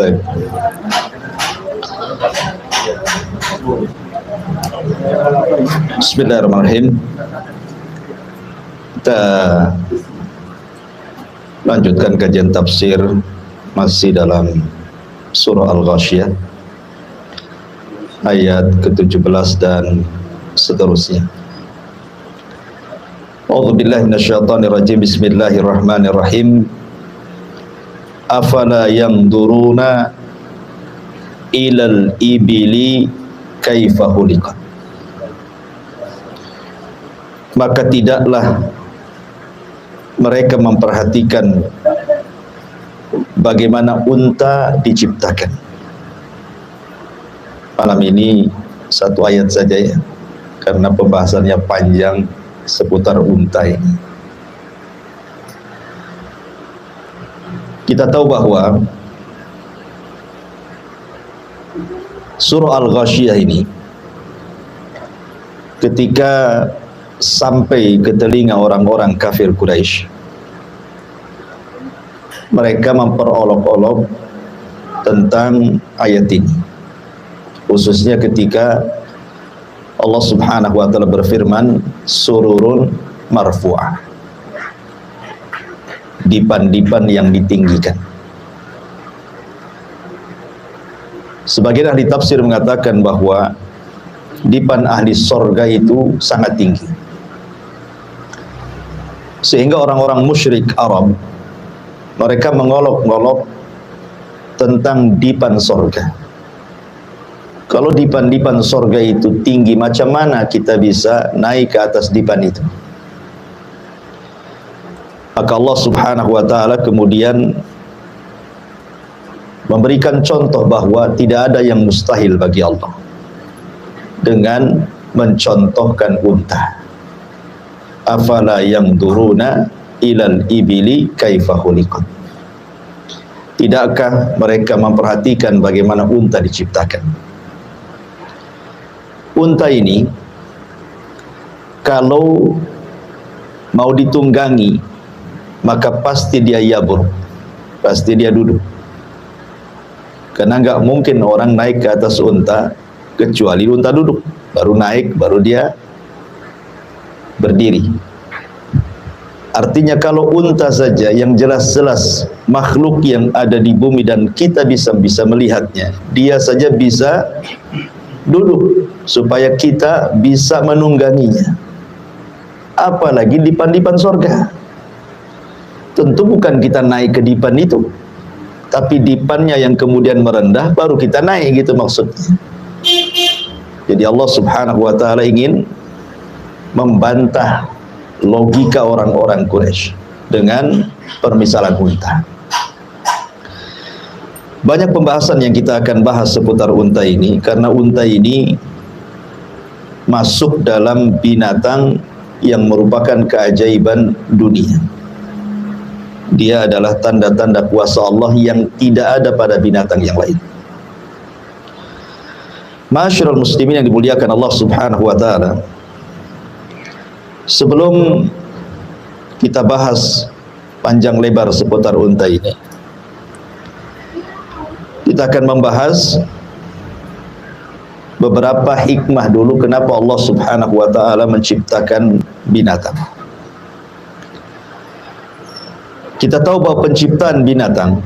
Baik. Bismillahirrahmanirrahim. Kita lanjutkan kajian tafsir masih dalam surah Al-Ghasyiyah ayat ke-17 dan seterusnya. A'udzubillahi minasyaitonirrajim. Bismillahirrahmanirrahim. Afala yanzuruna ilal ibili kaifa khuliqat. Maka tidaklah mereka memperhatikan bagaimana unta diciptakan. Malam ini satu ayat saja ya, karena pembahasannya panjang seputar unta ini. Kita tahu bahwa surah Al-Ghasyiyah ini ketika sampai ke telinga orang-orang kafir Quraisy, mereka memperolok-olok tentang ayat ini, khususnya ketika Allah Subhanahu wa ta'ala berfirman sururun marfu'ah, dipan-dipan yang ditinggikan. Sebagian ahli tafsir mengatakan bahwa dipan ahli sorga itu sangat tinggi, sehingga orang-orang musyrik Arab mereka mengolok-olok tentang dipan sorga. Kalau dipan-dipan sorga itu tinggi, macam mana kita bisa naik ke atas dipan itu? Maka Allah Subhanahu wa ta'ala kemudian memberikan contoh bahwa tidak ada yang mustahil bagi Allah dengan mencontohkan unta. Afala yanzuruna ilal ibili kaifa khuliqat. Tidakkah mereka memperhatikan bagaimana unta diciptakan? Unta ini kalau mau ditunggangi maka pasti dia yabur, pasti dia duduk. Karena enggak mungkin orang naik ke atas unta kecuali unta duduk, baru naik, baru dia berdiri. Artinya kalau unta saja yang jelas-jelas makhluk yang ada di bumi dan kita bisa melihatnya, dia saja bisa duduk supaya kita bisa menungganginya, apalagi dipan-dipan sorga. Tentu bukan kita naik ke dipan itu, tapi dipannya yang kemudian merendah baru kita naik, gitu maksudnya. Jadi Allah Subhanahu wa ta'ala ingin membantah logika orang-orang Quraisy dengan permisalan unta. Banyak pembahasan yang kita akan bahas seputar unta ini, karena unta ini masuk dalam binatang yang merupakan keajaiban dunia. Dia adalah tanda-tanda kuasa Allah yang tidak ada pada binatang yang lain. Ma'asyiral muslimin yang dimuliakan Allah Subhanahu wa ta'ala, sebelum kita bahas panjang lebar seputar unta ini, kita akan membahas beberapa hikmah dulu kenapa Allah Subhanahu wa ta'ala menciptakan binatang. Kita tahu bahwa penciptaan binatang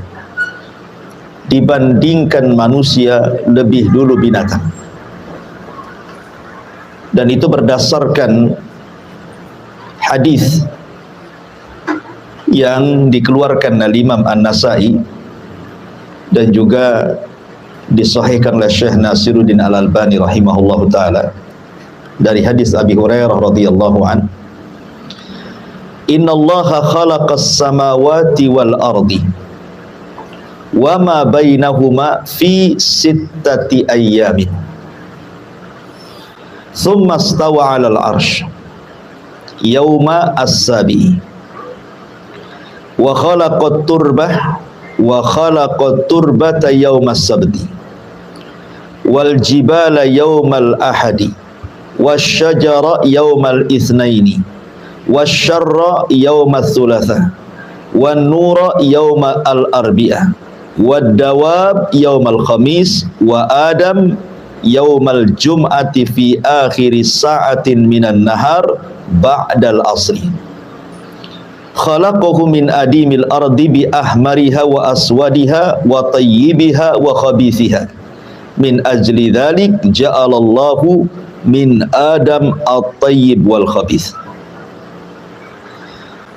dibandingkan manusia lebih dulu binatang, dan itu berdasarkan hadis yang dikeluarkan oleh Imam An-Nasai dan juga disahihkan oleh Syekh Nasiruddin Al-Albani rahimahullahu ta'ala, dari hadis Abi Hurairah radhiyallahu an, innallaha khalaqas samawati wal ardi wa ma bainahuma fi sittati ayyamin thumma istawa 'alal 'arsy yauma as-sabi wa khalaqat turbah wa khalaqat turbata yauma as-sabti wal jibala yaumal ahadi wasyajara yaumal itsnaini wasyarra yaumal thulatha wan nura yaumal arbi'ah wad dawab yaumal khamis wa Adam yaumal jum'ati fi akhiri sa'atin minan nahar ba'dal asri. Khalaqahu min adimil ardi bi ahmariha wa aswadiha wa tayyibiha wa khabithiha. Min ajli dhalik ja'alallahu min Adam at-tayyib wal khabith.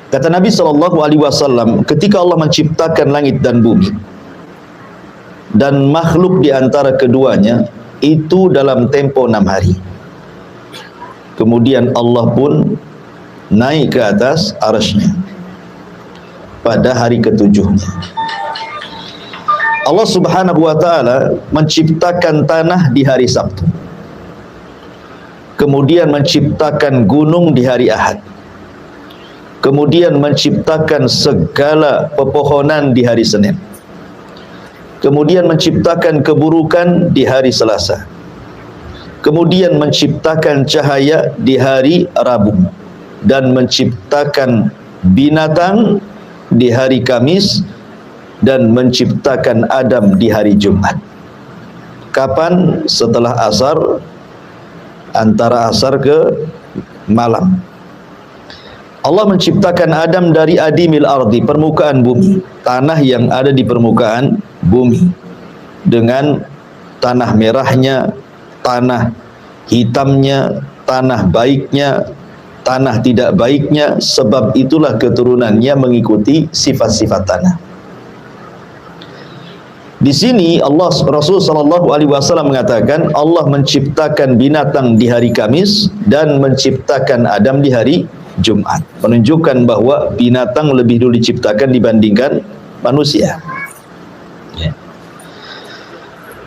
Kata Nabi SAW, ketika Allah menciptakan langit dan bumi dan makhluk di antara keduanya, itu dalam tempo 6 hari. Kemudian Allah pun naik ke atas arsy-Nya pada hari ketujuhnya. Allah Subhanahu wa ta'ala menciptakan tanah di hari Sabtu, kemudian menciptakan gunung di hari Ahad, kemudian menciptakan segala pepohonan di hari Senin, kemudian menciptakan keburukan di hari Selasa, kemudian menciptakan cahaya di hari Rabu, dan menciptakan binatang di hari Kamis, dan menciptakan Adam di hari Jumat. Kapan? Setelah asar, antara asar ke malam. Allah menciptakan Adam dari adimil ardi, permukaan bumi, tanah yang ada di permukaan bumi, dengan tanah merahnya, tanah hitamnya, tanah baiknya, tanah tidak baiknya. Sebab itulah keturunannya mengikuti sifat-sifat tanah. Di sini Rasul sallallahu alaihi wasallam mengatakan Allah menciptakan binatang di hari Kamis dan menciptakan Adam di hari Jumat, menunjukkan bahwa binatang lebih dulu diciptakan dibandingkan manusia. Ya.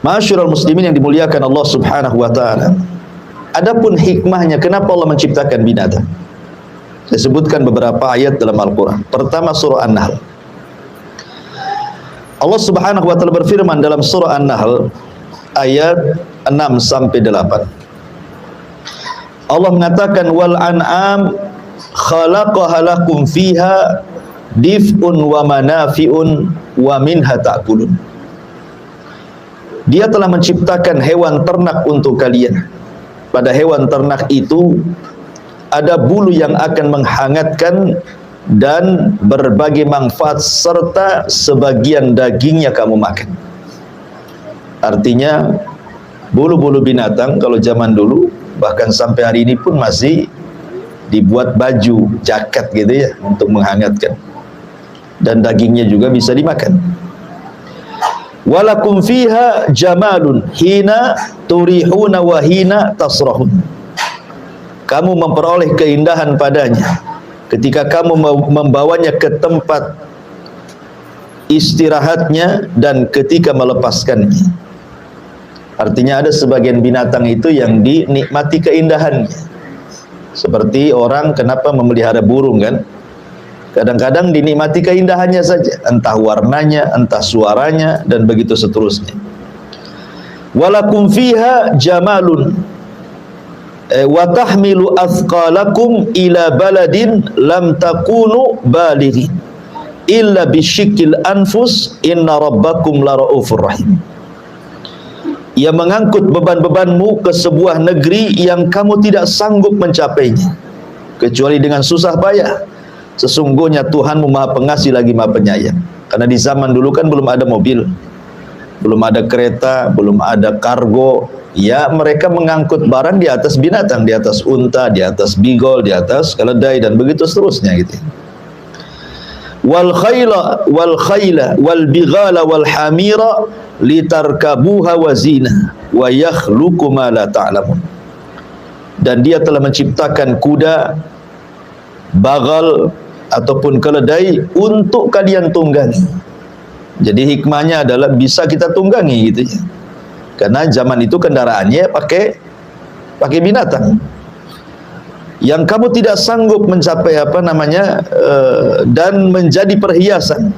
Ma'asyiral muslimin yang dimuliakan Allah Subhanahu wa taala. Adapun hikmahnya kenapa Allah menciptakan binatang, saya sebutkan beberapa ayat dalam Al-Qur'an. Pertama, surah An-Nahl. Allah Subhanahu wa taala berfirman dalam surah An-Nahl ayat 6 sampai 8. Allah mengatakan wal an'am khalaqaha lakum fiha dif'un wa manafi'un wa minha ta'kulun. Dia telah menciptakan hewan ternak untuk kalian. Pada hewan ternak itu ada bulu yang akan menghangatkan dan berbagai manfaat, serta sebagian dagingnya kamu makan. Artinya bulu-bulu binatang kalau zaman dulu, bahkan sampai hari ini pun masih dibuat baju, jaket gitu ya, untuk menghangatkan. Dan dagingnya juga bisa dimakan. Walakum fiha jamalun hina turihuna wa hina tasrahun. Kamu memperoleh keindahan padanya ketika kamu membawanya ke tempat istirahatnya dan ketika melepaskannya. Artinya ada sebagian binatang itu yang dinikmati keindahannya. Seperti orang kenapa memelihara burung kan? Kadang-kadang dinikmati keindahannya saja, entah warnanya, entah suaranya, dan begitu seterusnya. Walakum fiha jamalun wa tahmilu athqalakum ila baladin lam takunu balighin illa bisyikil anfus inna rabbakum laraufur rahim. Ia mengangkut beban-bebanmu ke sebuah negeri yang kamu tidak sanggup mencapainya kecuali dengan susah payah. Sesungguhnya Tuhanmu Maha Pengasih lagi Maha Penyayang. Karena di zaman dulu kan belum ada mobil, belum ada kereta, belum ada kargo. Ya, mereka mengangkut barang di atas binatang, di atas unta, di atas bigol, di atas keledai, dan begitu seterusnya gitu. Wal khayla wal bighala wal hamira litarkabuha wa zina wa yakhluqu ma la ta'lamun. Dan dia telah menciptakan kuda, bagal ataupun keledai untuk kalian tunggangi. Jadi hikmahnya adalah bisa kita tunggangi gitu ya. Karena zaman itu kendaraannya pakai binatang yang kamu tidak sanggup mencapai dan menjadi perhiasan,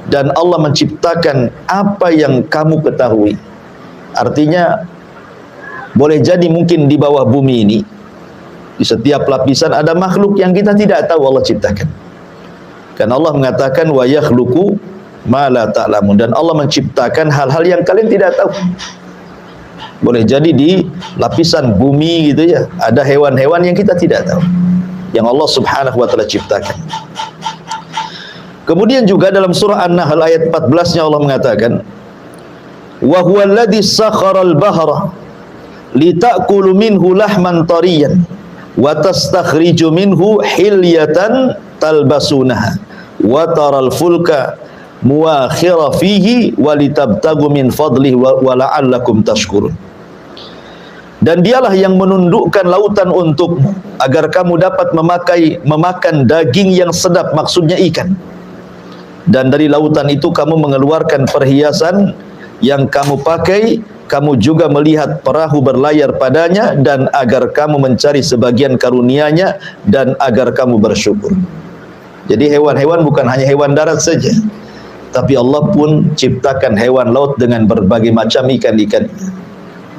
dan Allah menciptakan apa yang kamu ketahui. Artinya boleh jadi mungkin di bawah bumi ini, di setiap lapisan ada makhluk yang kita tidak tahu Allah ciptakan. Karena Allah mengatakan wa yakhluqu ma la ta'lamun, dan Allah menciptakan hal-hal yang kalian tidak tahu. Boleh jadi di lapisan bumi gitu ya, ada hewan-hewan yang kita tidak tahu, yang Allah Subhanahu wa taala ciptakan. Kemudian juga dalam surah An-Nahl ayat 14-nya Allah mengatakan, wa huwa alladzi sakharal bahra litakulu minhu lahman tariyan wa tastakhriju minhu hilyatan talbasunaha wa taral fulka muakhira fihi walitabtagu min fadlihi wa la'allakum tashkurun. Dan dialah yang menundukkan lautan untukmu agar kamu dapat memakan daging yang sedap, maksudnya ikan. Dan dari lautan itu kamu mengeluarkan perhiasan yang kamu pakai, kamu juga melihat perahu berlayar padanya, dan agar kamu mencari sebagian karunia-Nya dan agar kamu bersyukur. Jadi hewan-hewan bukan hanya hewan darat saja, tapi Allah pun ciptakan hewan laut dengan berbagai macam ikan-ikan,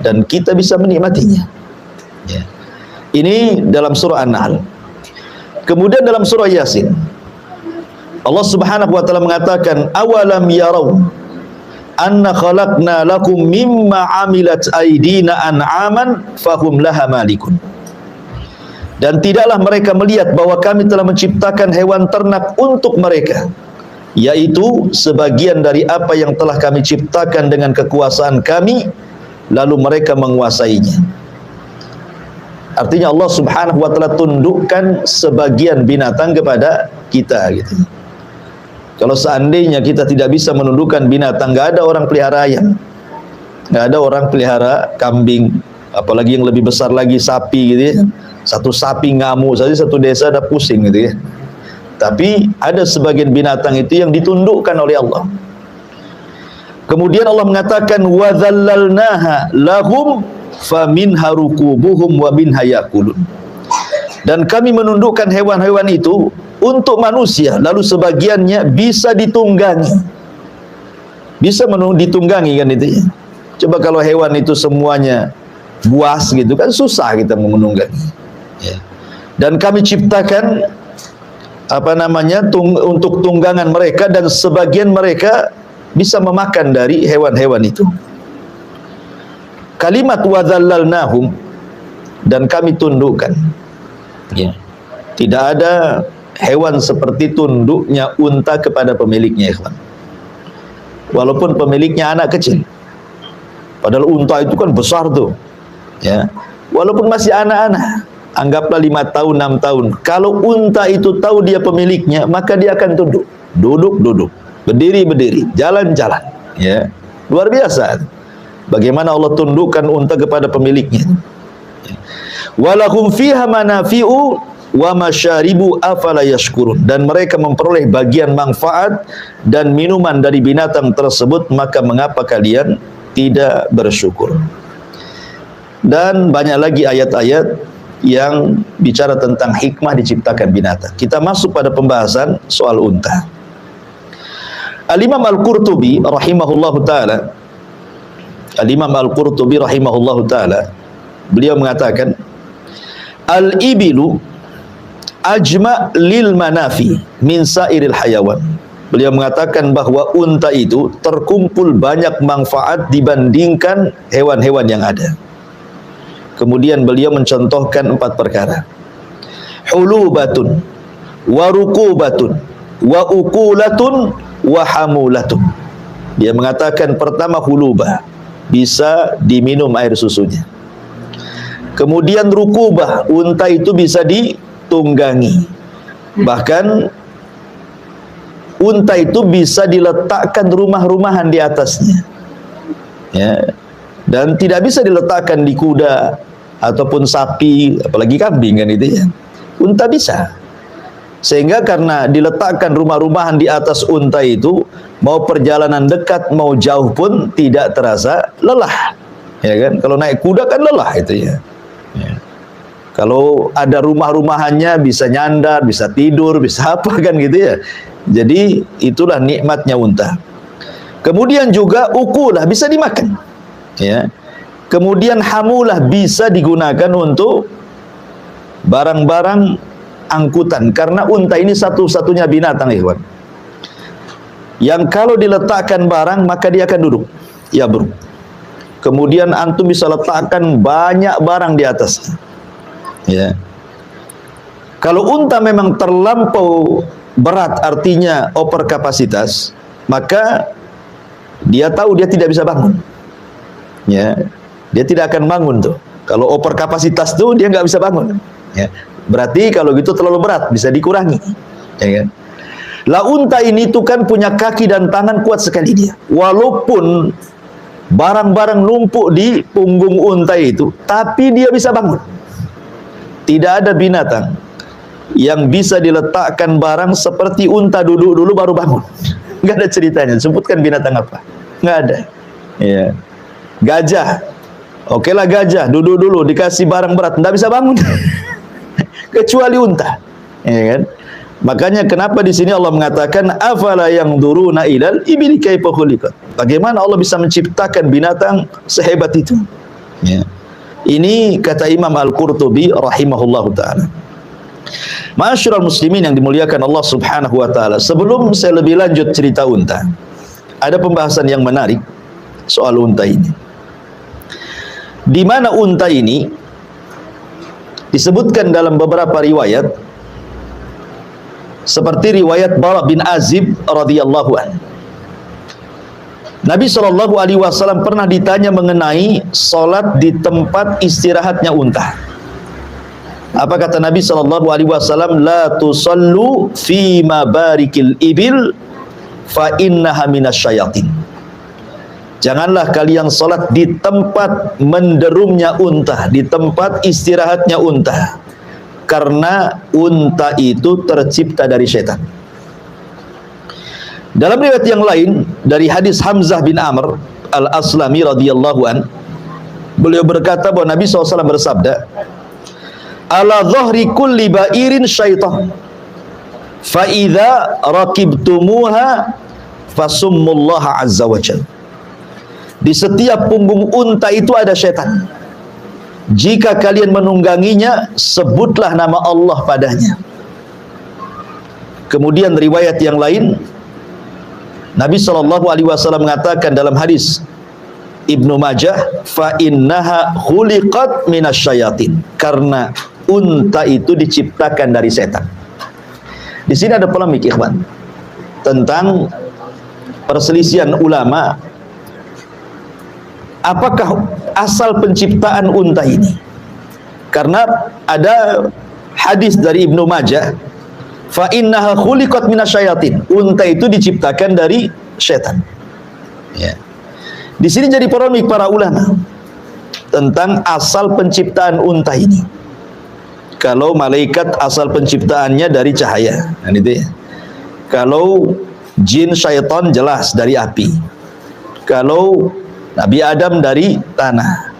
dan kita bisa menikmatinya. Ya. Ini dalam surah An-Nahl. Kemudian dalam surah Yasin, Allah Subhanahu wa taala mengatakan, awalam yarau anna khalaqna lakum mimma amilat aydina an'aman fahum laha malikun. Dan tidaklah mereka melihat bahwa kami telah menciptakan hewan ternak untuk mereka, yaitu sebagian dari apa yang telah kami ciptakan dengan kekuasaan kami, lalu mereka menguasainya. Artinya Allah Subhanahu wa taala tundukkan sebagian binatang kepada kita gitu. Kalau seandainya kita tidak bisa menundukkan binatang, nggak ada orang pelihara ayam, nggak ada orang pelihara kambing, apalagi yang lebih besar lagi sapi gitu ya. Satu sapi ngamuk saja satu desa ada pusing gitu ya. Tapi ada sebagian binatang itu yang ditundukkan oleh Allah. Kemudian Allah mengatakan wa dzallalnaha lahum faminha rukubuhum wa minha yakulun. Dan kami menundukkan hewan-hewan itu untuk manusia, lalu sebagiannya bisa ditunggangi. Bisa ditunggangi kan itu ya. Coba kalau hewan itu semuanya buas gitu kan susah kita menunggangi. Ya. Dan kami ciptakan untuk tunggangan mereka, dan sebagian mereka bisa memakan dari hewan-hewan itu. Kalimat wa dzallalnahum, dan kami tundukkan. Ya. Tidak ada hewan seperti tunduknya unta kepada pemiliknya, ikhwan. Walaupun pemiliknya anak kecil. Padahal unta itu kan besar tuh. Ya. Walaupun masih anak-anak, anggaplah 5 tahun, 6 tahun. Kalau unta itu tahu dia pemiliknya, maka dia akan tunduk. Duduk, berdiri, jalan-jalan. Ya. Luar biasa. Bagaimana Allah tundukkan unta kepada pemiliknya. Walahum fiha manafi'u wa masyaribu afala yashkurun. Dan mereka memperoleh bagian manfaat dan minuman dari binatang tersebut, maka mengapa kalian tidak bersyukur? Dan banyak lagi ayat-ayat yang bicara tentang hikmah diciptakan binatang. Kita masuk pada pembahasan soal unta. Al-Imam Al-Qurtubi rahimahullahu ta'ala, Al-Imam Al-Qurtubi rahimahullahu ta'ala, beliau mengatakan, al-ibilu ajma' lil manafi min sairil hayawan. Beliau mengatakan bahwa unta itu terkumpul banyak manfaat dibandingkan hewan-hewan yang ada. Kemudian beliau mencontohkan 4 perkara. Hulubatun wa rukubatun wa ukulatun wa hamulatun. Dia mengatakan pertama hulubah, bisa diminum air susunya. Kemudian rukubah, unta itu bisa ditunggangi. Bahkan unta itu bisa diletakkan rumah-rumahan di atasnya. Ya. Dan tidak bisa diletakkan di kuda ataupun sapi, apalagi kambing kan itu ya. Unta bisa. Sehingga karena diletakkan rumah-rumahan di atas unta itu, mau perjalanan dekat mau jauh pun tidak terasa lelah. Ya kan? Kalau naik kuda kan lelah itu ya. Ya. Kalau ada rumah-rumahannya bisa nyandar, bisa tidur, bisa apa kan gitu ya. Jadi itulah nikmatnya unta. Kemudian juga ukulah, bisa dimakan. Ya. Kemudian hamulah, bisa digunakan untuk barang-barang angkutan, karena unta ini satu-satunya binatang, ikhwan, yang kalau diletakkan barang maka dia akan duduk. Ya bro. Kemudian antum bisa letakkan banyak barang di atasnya. Ya. Kalau unta memang terlampau berat, artinya over kapasitas, maka dia tahu dia tidak bisa bangun. Ya. Dia tidak akan bangun tuh. Kalau over kapasitas tuh dia nggak bisa bangun. Ya. Berarti kalau gitu terlalu berat, bisa dikurangi. Ya kan? Lah unta ini tuh kan punya kaki dan tangan kuat sekali dia. Walaupun barang-barang numpuk di punggung unta itu, tapi dia bisa bangun. Tidak ada binatang yang bisa diletakkan barang seperti unta duduk dulu baru bangun. Nggak ada ceritanya. Sebutkan binatang apa? Nggak ada. Ya. Gajah. Oke lah gajah, duduk dulu dikasih barang berat, nggak bisa bangun. Kecuali unta. Ya kan? Makanya kenapa di sini Allah mengatakan afala yanzuruna ilal ibili kaifa khuliqat. Bagaimana Allah bisa menciptakan binatang sehebat itu? Ya. Ini kata Imam Al-Qurtubi rahimahullahu taala. Ma'asyiral muslimin yang dimuliakan Allah Subhanahu wa taala. Sebelum saya lebih lanjut cerita unta, ada pembahasan yang menarik soal unta ini. Di mana unta ini disebutkan dalam beberapa riwayat, seperti riwayat Bara bin Azib radhiyallahu anhu. Nabi SAW pernah ditanya mengenai salat di tempat istirahatnya unta. Apa kata Nabi SAW? La tusallu fi mabarikil ibil fa innaha minasyayatin. Janganlah kalian salat di tempat menderumnya unta, di tempat istirahatnya unta, karena unta itu tercipta dari setan. Dalam riwayat yang lain dari hadis Hamzah bin Amr Al-Aslami radhiyallahu an, beliau berkata bahwa Nabi SAW bersabda, ala dhahri kulli ba'irin syaitan, fa idza rakibtumuha fasummullaha azza wa jalla. Di setiap punggung unta itu ada setan. Jika kalian menungganginya, sebutlah nama Allah padanya. Kemudian riwayat yang lain, Nabi SAW mengatakan dalam hadis Ibnu Majah, fa innaha khuliqat minasyayatin, karena unta itu diciptakan dari setan. Di sini ada polemik ikhwan tentang perselisihan ulama. Apakah asal penciptaan unta ini? Karena ada hadis dari Ibnu Majah, fa innaha khuliqat minasyayatin, unta itu diciptakan dari setan. Ya. Di sini jadi polemik para ulama tentang asal penciptaan unta ini. Kalau malaikat asal penciptaannya dari cahaya, kan itu ya. Kalau jin syaitan jelas dari api. Kalau Nabi Adam dari tanah.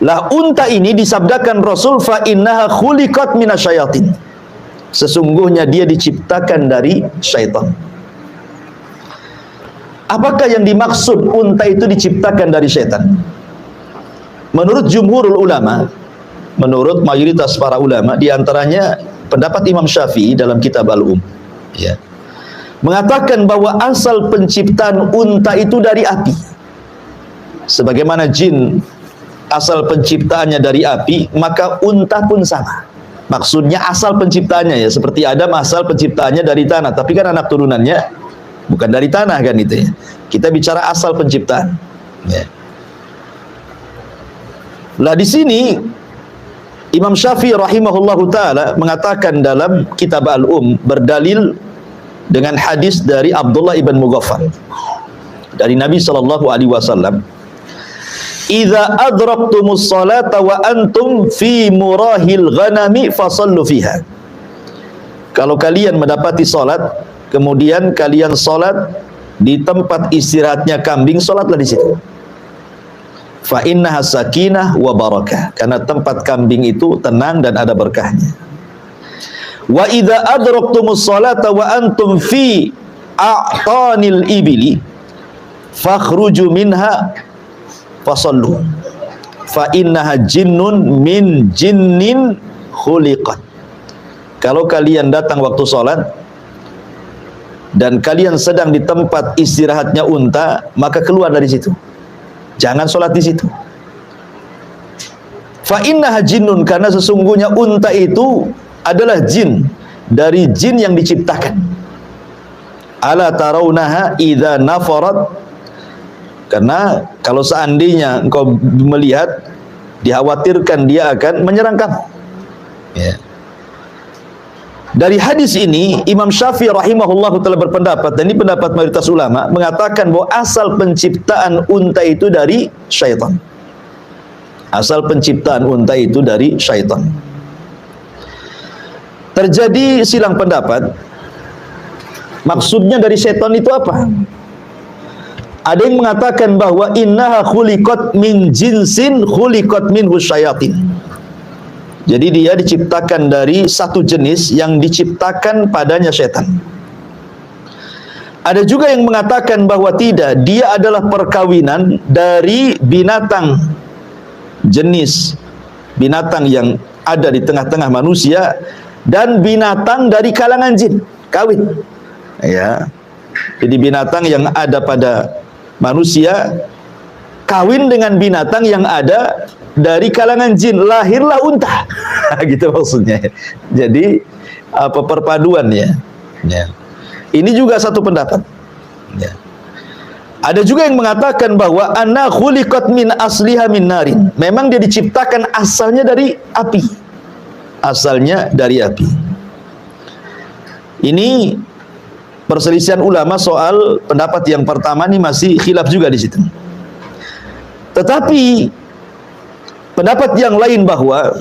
Lah unta ini disabdakan Rasul, fa innaha khuliqat minasyayatin, sesungguhnya dia diciptakan dari syaitan. Apakah yang dimaksud unta itu diciptakan dari syaitan? Menurut jumhurul ulama, menurut mayoritas para ulama, diantaranya pendapat Imam Syafi'i dalam kitab Al-Um, ya, mengatakan bahwa asal penciptaan unta itu dari api. Sebagaimana jin asal penciptaannya dari api, maka unta pun sama. Maksudnya asal penciptaannya ya, seperti Adam asal penciptaannya dari tanah, tapi kan anak turunannya bukan dari tanah kan itu ya. Kita bicara asal penciptaan. Ya. Lah di sini Imam Syafi'i rahimahullahu taala mengatakan dalam kitab Al-Um, berdalil dengan hadis dari Abdullah ibn Mughaffal dari Nabi SAW, idza adraktumus salata wa antum fi murahil ghanami fasallu fiha. Kalau kalian mendapati salat, kemudian kalian salat di tempat istirahatnya kambing, salatlah di situ. Fa innaha sakinah wa barakah, karena tempat kambing itu tenang dan ada berkahnya. Wa idza adraktumus salata wa antum fi a'tanil ibili fakhruju minha fasallu fa innaha jinnun min jinnin khuliqat. Kalau kalian datang waktu sholat dan kalian sedang di tempat istirahatnya unta, maka keluar dari situ. Jangan sholat di situ. Fa innaha jinnun, karena sesungguhnya unta itu adalah jin dari jin yang diciptakan. Ala tarawnaha idza nafarat, karena kalau seandainya engkau melihat, dikhawatirkan dia akan menyerang kamu. Ya. Dari hadis ini Imam Syafi'i rahimahullah telah berpendapat, dan ini pendapat mayoritas ulama, mengatakan bahwa asal penciptaan unta itu dari syaitan. Asal penciptaan unta itu dari syaitan. Terjadi silang pendapat, maksudnya dari syaitan itu apa? Ada yang mengatakan bahwa innaha khuliqat min jinsin khuliqat minhu syayatin. Jadi dia diciptakan dari satu jenis yang diciptakan padanya setan. Ada juga yang mengatakan bahwa tidak, dia adalah perkawinan dari binatang, jenis binatang yang ada di tengah-tengah manusia dan binatang dari kalangan jin, kawin. Ya. Jadi binatang yang ada pada manusia kawin dengan binatang yang ada dari kalangan jin, lahirlah unta. Gitu maksudnya. Jadi apa perpaduannya? Ya. Ini juga satu pendapat. Ya. Ada juga yang mengatakan bahwa anna khuliqat min asliha min narin. Memang dia diciptakan asalnya dari api. Asalnya dari api. Ini perselisihan ulama soal pendapat yang pertama, ini masih khilaf juga di situ. Tetapi pendapat yang lain bahwa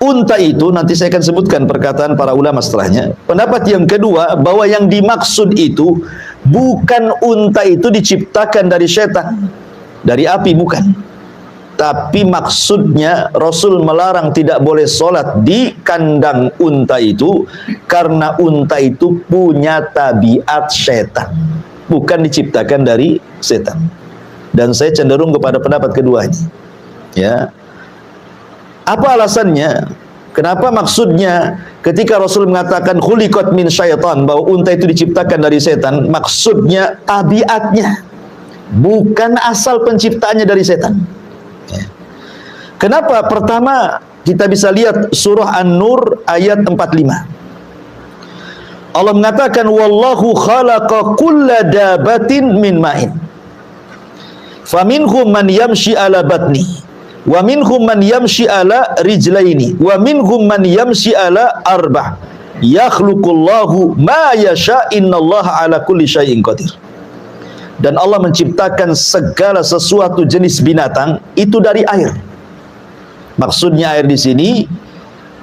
unta itu, nanti saya akan sebutkan perkataan para ulama setelahnya. Pendapat yang kedua, bahwa yang dimaksud itu bukan unta itu diciptakan dari setan, dari api, bukan. Tapi maksudnya Rasul melarang tidak boleh sholat di kandang unta itu karena unta itu punya tabiat setan, bukan diciptakan dari setan. Dan saya cenderung kepada pendapat kedua ini. Ya. Apa alasannya? Kenapa maksudnya ketika Rasul mengatakan khuliqat min syaitan, bahwa unta itu diciptakan dari setan, maksudnya tabiatnya, bukan asal penciptaannya dari setan. Ya. Kenapa? Pertama, kita bisa lihat surah An-Nur ayat 45. Allah mengatakan wallahu khalaqa kulla dabatin min ma'in. Faminhum man yamshi ala batni, wa minhum man yamshi ala rijlaini, wa minhum man yamshi ala arba'. Yakhluqullahu ma yasha, innallaha ala kulli syai'in qadir. Dan Allah menciptakan segala sesuatu jenis binatang itu dari air. Maksudnya air di sini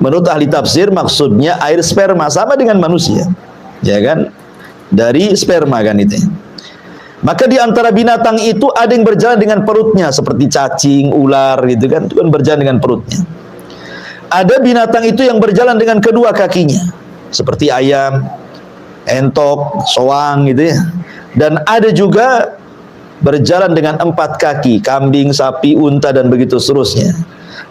menurut ahli tafsir maksudnya air sperma, sama dengan manusia. Ya kan? Dari sperma kan itu. Maka di antara binatang itu ada yang berjalan dengan perutnya, seperti cacing, ular gitu kan, itu kan berjalan dengan perutnya. Ada binatang itu yang berjalan dengan kedua kakinya, seperti ayam, entok, soang gitu ya. Dan ada juga berjalan dengan 4 kaki, kambing, sapi, unta, dan begitu seterusnya.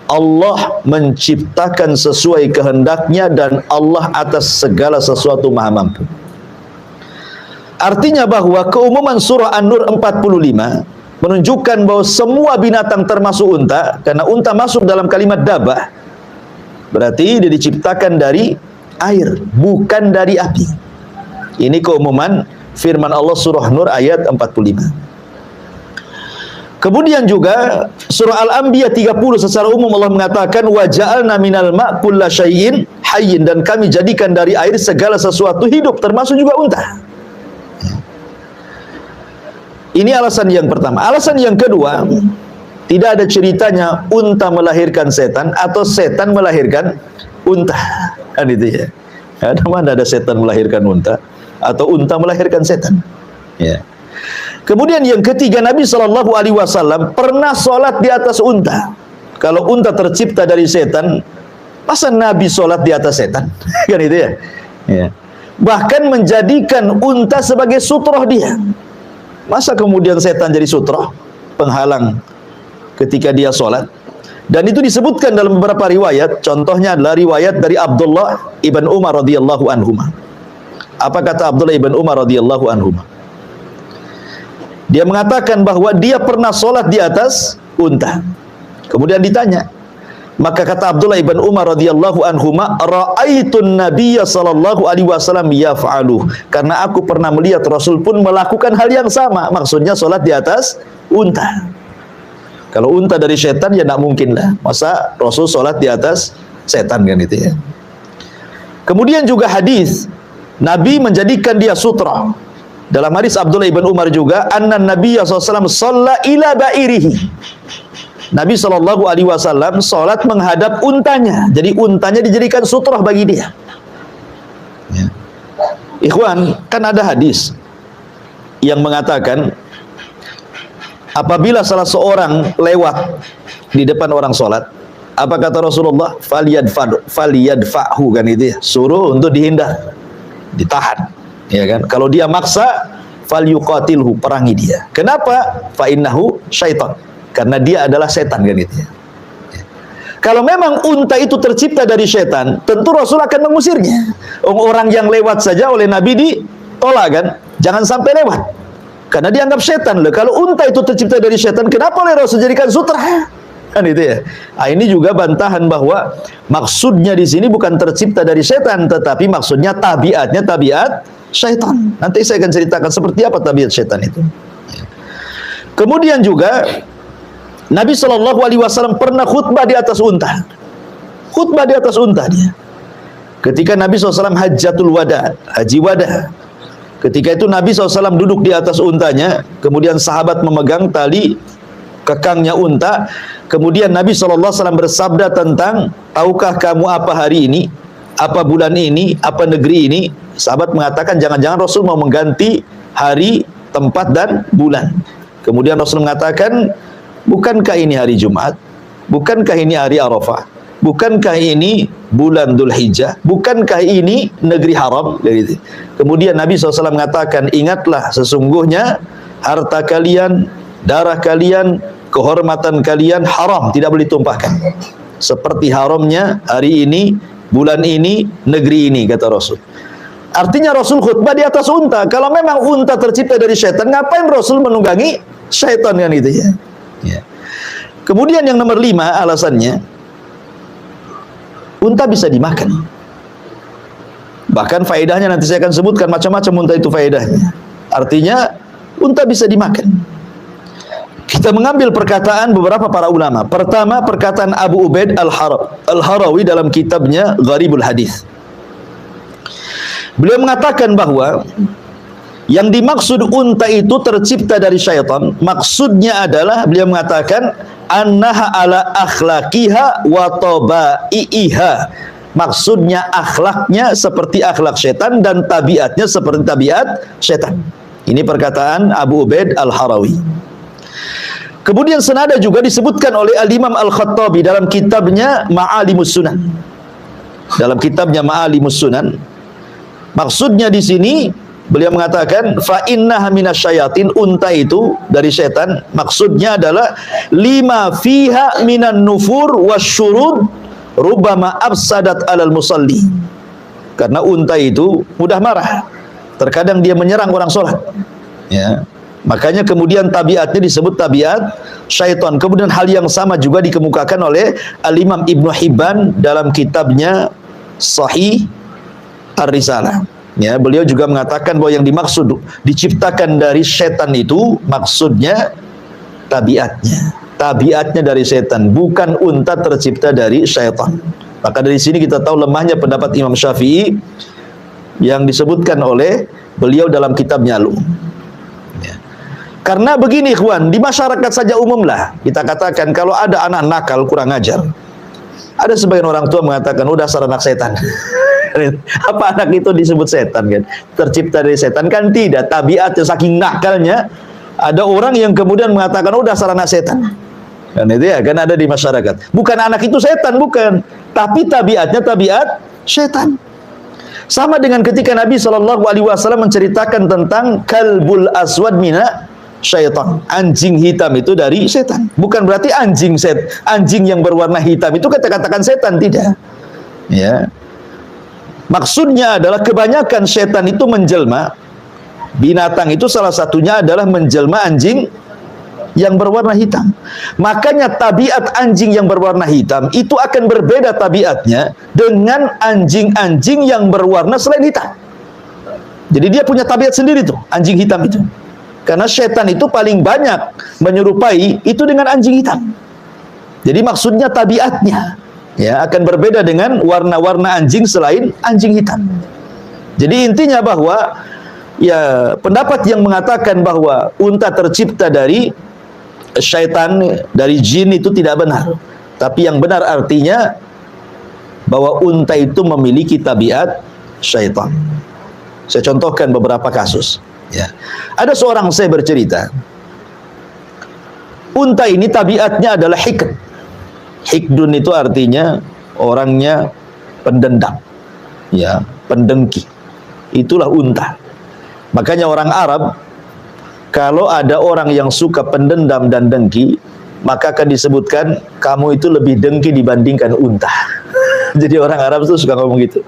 Allah menciptakan sesuai kehendaknya dan Allah atas segala sesuatu maha mampu. Artinya bahwa keumuman surah An-Nur 45 menunjukkan bahwa semua binatang termasuk unta, karena unta masuk dalam kalimat dabah, berarti dia diciptakan dari air, bukan dari api. Ini keumuman firman Allah surah Nur ayat 45. Kemudian juga surah Al-Anbiya 30 secara umum Allah mengatakan wa ja'alna minal ma' kulla syai'in hayyin, dan kami jadikan dari air segala sesuatu hidup, termasuk juga unta. Ini alasan yang pertama. Alasan yang kedua, tidak ada ceritanya unta melahirkan setan atau setan melahirkan unta. Kan itu ya. Ada mana ada setan melahirkan unta atau unta melahirkan setan. Ya. Kemudian yang ketiga, Nabi SAW pernah sholat di atas unta. Kalau unta tercipta dari setan, masa Nabi sholat di atas setan? Kan itu ya. Ya. Bahkan menjadikan unta sebagai sutroh dia. Masa kemudian setan jadi sutroh, penghalang ketika dia sholat? Dan itu disebutkan dalam beberapa riwayat. Contohnya adalah riwayat dari Abdullah ibn Umar radhiyallahu anhuma. Apa kata Abdullah ibn Umar radhiyallahu anhu? Dia mengatakan bahwa dia pernah sholat di atas unta. Kemudian ditanya, maka kata Abdullah ibn Umar radhiyallahu anhuma, ra'aitun nabiyya sallallahu alaihi wasallam yaf'alu, karena aku pernah melihat Rasul pun melakukan hal yang sama. Maksudnya sholat di atas unta. Kalau unta dari setan ya tidak mungkin lah, masa Rasul sholat di atas setan kan itu ya. Kemudian juga hadis Nabi menjadikan dia sutra. Dalam hadis Abdullah ibn Umar juga, anna Nabiyya SAW shalla ila ba'irihi. Nabi SAW sholat menghadap untanya. Jadi untanya dijadikan sutrah bagi dia. Ya. Ikhwan, kan ada hadis yang mengatakan apabila salah seorang lewat di depan orang sholat, apa kata Rasulullah? Faliyadfa'hu, kan itu ya. Suruh untuk dihindar, ditahan. Ya kan? Kalau dia maksa, falyuqatilhu, perangi dia. Kenapa? Fa innahu syaitan. Karena dia adalah setan kan itu ya. Kalau memang unta itu tercipta dari setan, tentu Rasul akan mengusirnya. Orang yang lewat saja oleh Nabi ditolak kan? Jangan sampai lewat. Karena dianggap setan loh. Kalau unta itu tercipta dari setan, kenapa oleh Rasul jadikan sutra? Kan itu ya. Nah, ini juga bantahan bahwa maksudnya di sini bukan tercipta dari setan, tetapi maksudnya tabiatnya tabiat syaitan. Nanti saya akan ceritakan seperti apa tabiat syaitan itu. Kemudian juga Nabi SAW pernah khutbah di atas unta. Khutbah di atas unta dia. Ketika Nabi SAW hajjatul wada, haji wada. Ketika itu Nabi SAW duduk di atas untanya, kemudian sahabat memegang tali kekangnya unta. Kemudian Nabi SAW bersabda tentang, tahukah kamu apa hari ini, apa bulan ini, apa negeri ini? Sahabat mengatakan jangan-jangan Rasul mau mengganti hari, tempat dan bulan. Kemudian Rasul mengatakan, bukankah ini hari Jumat? Bukankah ini hari Arafah? Bukankah ini bulan Dzulhijjah? Bukankah ini negeri haram? Kemudian Nabi SAW mengatakan, ingatlah sesungguhnya harta kalian, darah kalian, kehormatan kalian haram, tidak boleh ditumpahkan. Seperti haramnya hari ini, bulan ini, negeri ini, kata Rasul. Artinya Rasul khutbah di atas unta. Kalau memang unta tercipta dari syaitan, ngapain Rasul menunggangi syaitan kan itu ya? Ya. Kemudian yang nomor 5 alasannya, unta bisa dimakan. Bahkan faedahnya nanti saya akan sebutkan macam-macam unta itu faedahnya. Artinya unta bisa dimakan. Kita mengambil perkataan beberapa para ulama. Pertama, perkataan Abu Ubaid Al-Harawi dalam kitabnya Gharibul Hadis. Beliau mengatakan bahwa yang dimaksud unta itu tercipta dari syaitan, maksudnya adalah beliau mengatakan annaha ala akhlaqiha wa tabaiha. Maksudnya akhlaknya seperti akhlak syaitan dan tabiatnya seperti tabiat syaitan. Ini perkataan Abu Ubaid Al-Harawi. Kemudian senada juga disebutkan oleh Al-Imam Al-Khattabi dalam kitabnya Ma'alimus Sunan. Dalam kitabnya Ma'alimus Sunan, maksudnya di sini beliau mengatakan fa innaha minasyayatin, unta itu dari setan. Maksudnya adalah lima fiha minan nufur wasyurud rubbama afsadat alal musalli. Karena unta itu mudah marah. Terkadang dia menyerang orang sholat. Ya. Makanya kemudian tabiatnya disebut tabiat syaitan. Kemudian hal yang sama juga dikemukakan oleh Al-Imam Ibnu Hibban dalam kitabnya Sahih Ar-Risalah. Ya, beliau juga mengatakan bahwa yang dimaksud diciptakan dari setan itu maksudnya tabiatnya. Tabiatnya dari setan, bukan unta tercipta dari syaitan. Maka dari sini kita tahu lemahnya pendapat Imam Syafi'i yang disebutkan oleh beliau dalam kitabnya Al-Um. Karena begini ikhwan, di masyarakat saja umum lah kita katakan kalau ada anak nakal kurang ajar, ada sebagian orang tua mengatakan udah dasar anak setan. Apa anak itu disebut setan kan? Tercipta dari setan kan? Tidak. Tabiatnya saking nakalnya, ada orang yang kemudian mengatakan udah dasar anak setan. Kan itu ya, kan ada di masyarakat. Bukan anak itu setan, bukan, tapi tabiatnya tabiat setan. Sama dengan ketika Nabi SAW menceritakan tentang kalbul aswad mina syaitan, anjing hitam itu dari setan. Bukan berarti anjing yang berwarna hitam itu kata-katakan setan, tidak. Ya. Maksudnya adalah kebanyakan setan itu menjelma, binatang itu salah satunya adalah menjelma anjing yang berwarna hitam. Makanya tabiat anjing yang berwarna hitam itu akan berbeda tabiatnya dengan anjing-anjing yang berwarna selain hitam. Jadi dia punya tabiat sendiri tuh, anjing hitam itu. Karena setan itu paling banyak menyerupai itu dengan anjing hitam. Jadi maksudnya tabiatnya ya akan berbeda dengan warna-warna anjing selain anjing hitam. Jadi intinya bahwa ya pendapat yang mengatakan bahwa unta tercipta dari syaitan, dari jin itu tidak benar. Tapi yang benar artinya bahwa unta itu memiliki tabiat syaitan. Saya contohkan beberapa kasus. Ya. Ada seorang saya bercerita, unta ini tabiatnya adalah hikd. Hikdun itu artinya orangnya pendendam, ya, pendengki. Itulah unta. Makanya orang Arab, kalau ada orang yang suka pendendam dan dengki, maka akan disebutkan kamu itu lebih dengki dibandingkan unta. Jadi orang Arab itu suka ngomong gitu.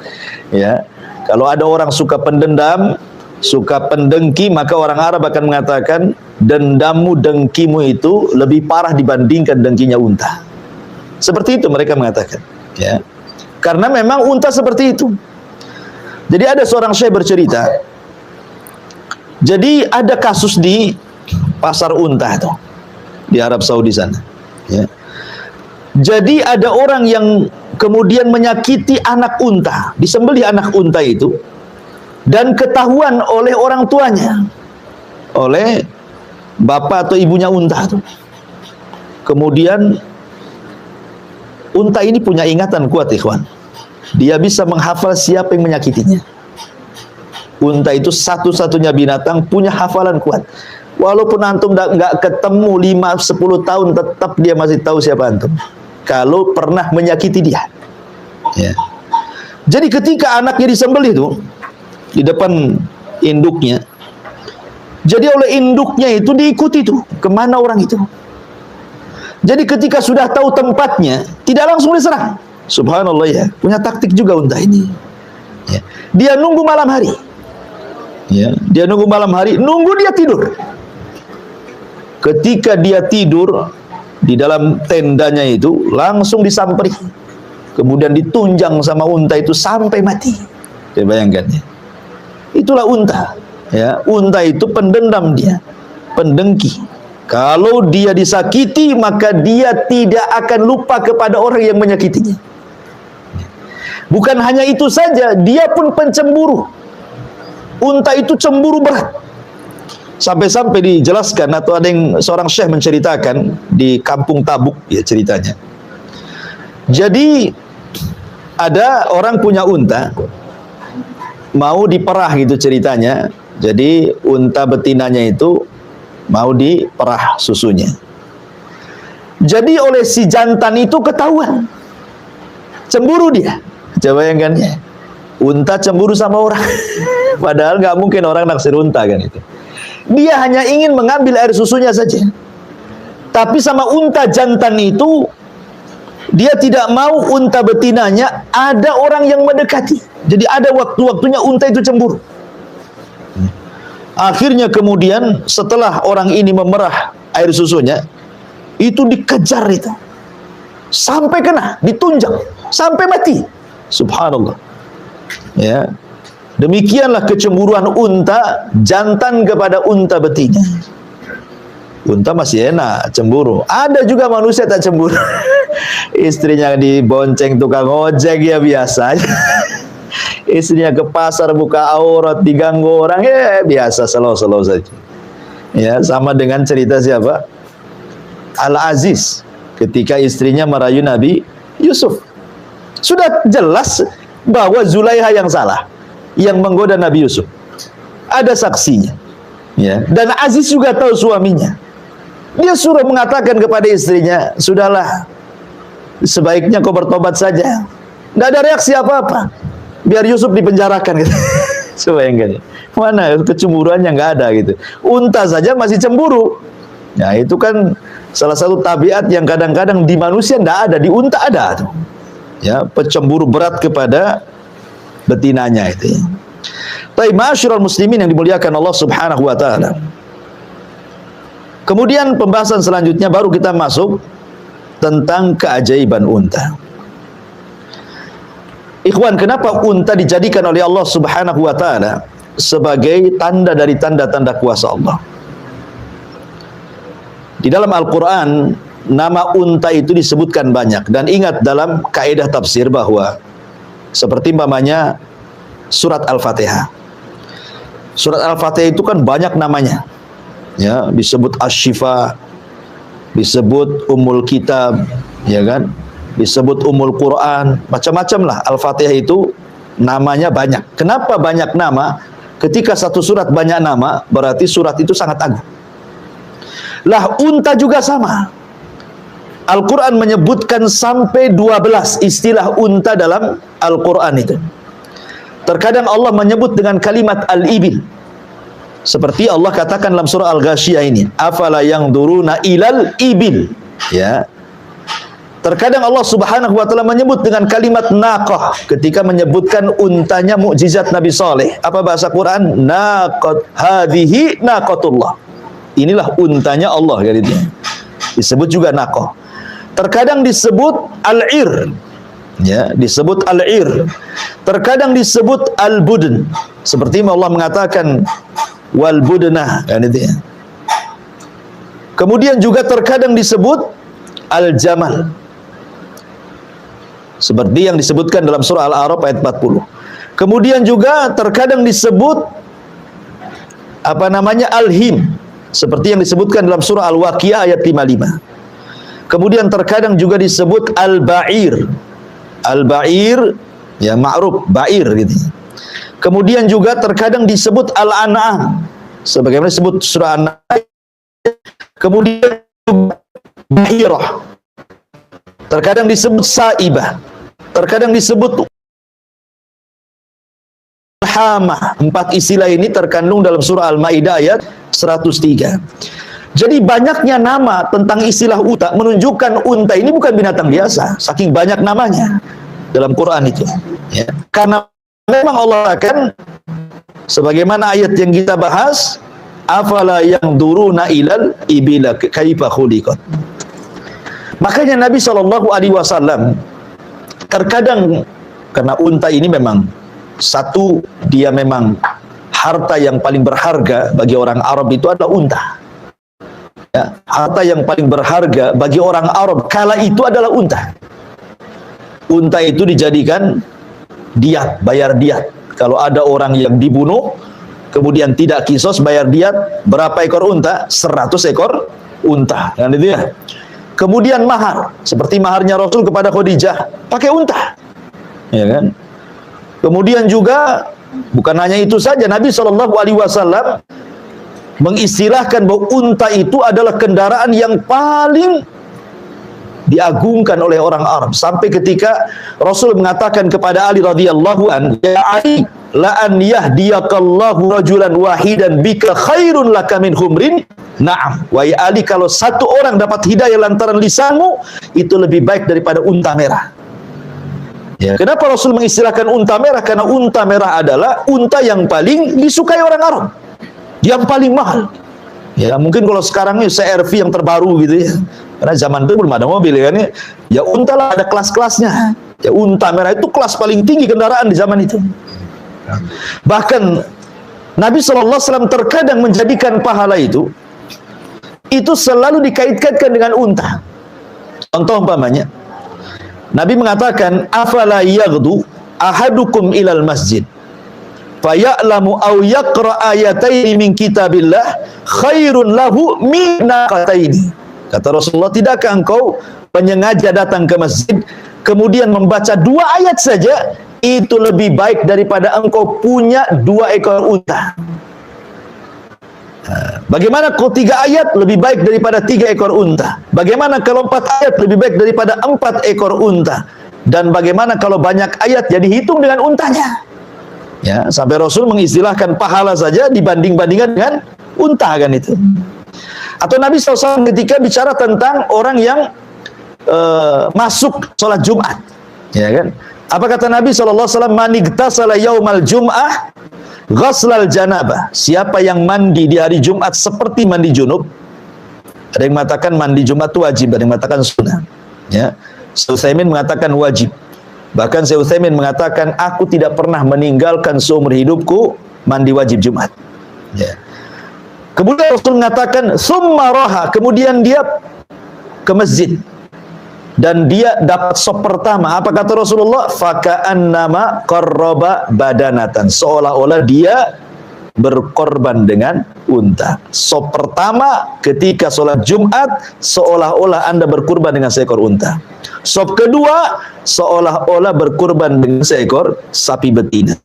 Ya, kalau ada orang suka pendendam, suka pendengki, maka orang Arab akan mengatakan dendammu, dengkimu itu lebih parah dibandingkan dengkinya unta. Seperti itu mereka mengatakan. Ya, karena memang unta seperti itu. Jadi ada seorang syekh bercerita. Jadi ada kasus di pasar unta itu di Arab Saudi sana. Ya. Jadi ada orang yang kemudian menyakiti anak unta, disembelih anak unta itu, dan ketahuan oleh orang tuanya, oleh bapak atau ibunya unta itu. Kemudian unta ini punya ingatan kuat, ikhwan. Dia bisa menghafal siapa yang menyakitinya. Unta itu satu-satunya binatang punya hafalan kuat. Walaupun antum nggak ketemu 5-10 tahun, tetap dia masih tahu siapa antum. Kalau pernah menyakiti dia. Ya. Jadi ketika anaknya disembelih itu di depan induknya, jadi oleh induknya itu diikuti tuh kemana orang itu. Jadi ketika sudah tahu tempatnya, tidak langsung diserang. Subhanallah ya, punya taktik juga unta ini. Ya. Dia nunggu malam hari. Ya, dia nunggu malam hari, nunggu dia tidur. Ketika dia tidur di dalam tendanya itu, langsung disamperi. Kemudian ditunjang sama unta itu sampai mati. Saya bayangkan ya. Itulah unta. Ya, unta itu pendendam dia, pendengki. Kalau dia disakiti, maka dia tidak akan lupa kepada orang yang menyakitinya. Bukan hanya itu saja, dia pun pencemburu. Unta itu cemburu berat. Sampai-sampai dijelaskan atau ada yang seorang syekh menceritakan di kampung Tabuk ya ceritanya. Jadi ada orang punya unta mau diperah gitu ceritanya. Jadi unta betinanya itu mau diperah susunya. Jadi oleh si jantan itu ketahuan. Cemburu dia. Coba bayangkan ya. Unta cemburu sama orang. Padahal nggak mungkin orang naksir unta kan itu. Dia hanya ingin mengambil air susunya saja. Tapi sama unta jantan itu, dia tidak mau unta betinanya ada orang yang mendekati. Jadi ada waktu-waktunya unta itu cemburu. Akhirnya kemudian setelah orang ini memerah air susunya, itu dikejar itu. Sampai kena, ditunjang, sampai mati. Subhanallah. Ya, demikianlah kecemburuan unta jantan kepada unta betina. Unta masih enak cemburu. Ada juga manusia tak cemburu. Istrinya dibonceng tukang ojek ya biasa. Istrinya ke pasar buka aurat diganggu orang ya biasa, slow-slow saja. Ya, sama dengan cerita siapa? Al-Aziz ketika istrinya merayu Nabi Yusuf. Sudah jelas bahwa Zulaiha yang salah, yang menggoda Nabi Yusuf. Ada saksinya. Ya. Dan Aziz juga tahu suaminya. Dia suruh mengatakan kepada istrinya, sudahlah, sebaiknya kau bertobat saja. Tidak ada reaksi apa-apa. Biar Yusuf dipenjarakan. Gitu. Sebayangkan. Mana kecemburuannya nggak ada gitu. Unta saja masih cemburu. Nah itu kan salah satu tabiat yang kadang-kadang di manusia tidak ada, di unta ada tuh. Ya, pencemburu berat kepada betinanya itu ya. Baik, ma'asyiral muslimin yang dimuliakan Allah Subhanahu wa taala. Kemudian pembahasan selanjutnya baru kita masuk tentang keajaiban unta. Ikhwan, kenapa unta dijadikan oleh Allah Subhanahu wa taala sebagai tanda dari tanda-tanda kuasa Allah? Di dalam Al-Qur'an nama unta itu disebutkan banyak, dan ingat dalam kaidah tafsir bahwa seperti umpamanya surat Al-Fatihah. Surat Al-Fatihah itu kan banyak namanya. Ya, disebut Asy-Syifa, disebut Ummul Kitab, ya kan? Disebut Ummul Quran, macam-macam lah. Al-Fatihah itu namanya banyak. Kenapa banyak nama? Ketika satu surat banyak nama, berarti surat itu sangat agung. Lah unta juga sama. Al-Quran menyebutkan sampai 12 istilah unta dalam Al-Quran itu. Terkadang Allah menyebut dengan kalimat al-ibil. Seperti Allah katakan dalam surah Al-Ghasyiyah ini, afala yanzuruna ilal ibil. Ya. Terkadang Allah Subhanahu wa taala menyebut dengan kalimat naqah ketika menyebutkan untanya mukjizat Nabi Saleh. Apa bahasa Quran? Naqat hadhihi naqatullah. Inilah untanya Allah kan itu. Disebut juga naqah. Terkadang disebut al-ir. Ya, disebut al-ir. Terkadang disebut al-budn. Seperti Allah mengatakan wal budnah kan itu ya. Kemudian juga terkadang disebut al-jamal. Seperti yang disebutkan dalam surah Al-A'raf ayat 40. Kemudian juga terkadang disebut apa namanya al-him, seperti yang disebutkan dalam surah Al-Waqiah ayat 55. Kemudian terkadang juga disebut al-ba'ir. Al-ba'ir ya ma'ruf, ba'ir gitu. Kemudian juga terkadang disebut al-an'am, sebagaimana disebut surah An-Nahl. Kemudian ba'irah. Terkadang disebut sa'ibah. Terkadang disebut hamah. 4 istilah ini terkandung dalam surah Al-Maidah ayat 103. Jadi banyaknya nama tentang istilah unta menunjukkan unta ini bukan binatang biasa, saking banyak namanya dalam Quran itu. Ya. Karena memang Allah akan, sebagaimana ayat yang kita bahas, afala yanzuruna ilal ibila kaifa khuliqat. Makanya Nabi SAW terkadang, karena unta ini memang satu, dia memang harta yang paling berharga bagi orang Arab itu adalah unta. Ya, harta yang paling berharga bagi orang Arab kala itu adalah unta. Unta itu dijadikan diat, bayar diat. Kalau ada orang yang dibunuh, kemudian tidak kisos, bayar diat. Berapa ekor unta? 100 ekor unta. Kan itu ya. Kemudian mahar, seperti maharnya Rasul kepada Khadijah, pakai unta. Ya kan? Kemudian juga bukan hanya itu saja, Nabi SAW mengistilahkan bahwa unta itu adalah kendaraan yang paling diagungkan oleh orang Arab, sampai ketika Rasul mengatakan kepada Ali radhiyallahu an, ya Ali, la an yahdiyakallahu rajulan wahidan bika khairun laka min humrin na'am. Wahai Ali, kalau satu orang dapat hidayah lantaran lisanmu, itu lebih baik daripada unta merah. Ya, kenapa Rasul mengistilahkan unta merah? Karena unta merah adalah unta yang paling disukai orang Arab, yang paling mahal. Ya, mungkin kalau sekarang ini CR-V yang terbaru gitu ya. Karena zaman itu belum ada mobil kan ya. Ya unta lah, ada kelas-kelasnya. Ya unta merah itu kelas paling tinggi kendaraan di zaman itu. Bahkan Nabi SAW terkadang menjadikan pahala itu selalu dikaitkan dengan unta. Contoh umpamanya, Nabi mengatakan, afala yaghdu ahadukum ilal masjid faya'lamu aw yaqra ayataini min kitabillah khairun lahu min naqataini. Kata Rasulullah, tidakkah engkau menyengaja datang ke masjid kemudian membaca 2 ayat saja, itu lebih baik daripada engkau punya 2 ekor unta. Bagaimana kalau 3 ayat lebih baik daripada 3 ekor unta? Bagaimana kalau 4 ayat lebih baik daripada 4 ekor unta? Dan bagaimana kalau banyak ayat jadi hitung dengan untanya? Ya, sampai Rasul mengistilahkan pahala saja dibanding-bandingkan dengan unta kan itu. Atau Nabi SAW ketika bicara tentang orang yang masuk sholat Jumat, ya kan? Apa kata Nabi SAW? Man igtasala yaumal jum'ah ghaslal janabah. Siapa yang mandi di hari Jumat seperti mandi junub. Ada yang mengatakan mandi Jumat itu wajib, ada yang mengatakan sunnah. Ya. Syekh Utsaimin mengatakan wajib. Bahkan Syekh Utsaimin mengatakan aku tidak pernah meninggalkan seumur hidupku mandi wajib Jumat. Ya. Kemudian Rasul mengatakan summa raha, kemudian dia ke masjid dan dia dapat sop pertama. Apa kata Rasulullah? Faka'annama qarraba badanatan, seolah-olah dia berkorban dengan unta. Sop pertama ketika sholat Jumat, seolah-olah Anda berkurban dengan seekor unta. Sop kedua, seolah-olah berkurban dengan seekor sapi betina.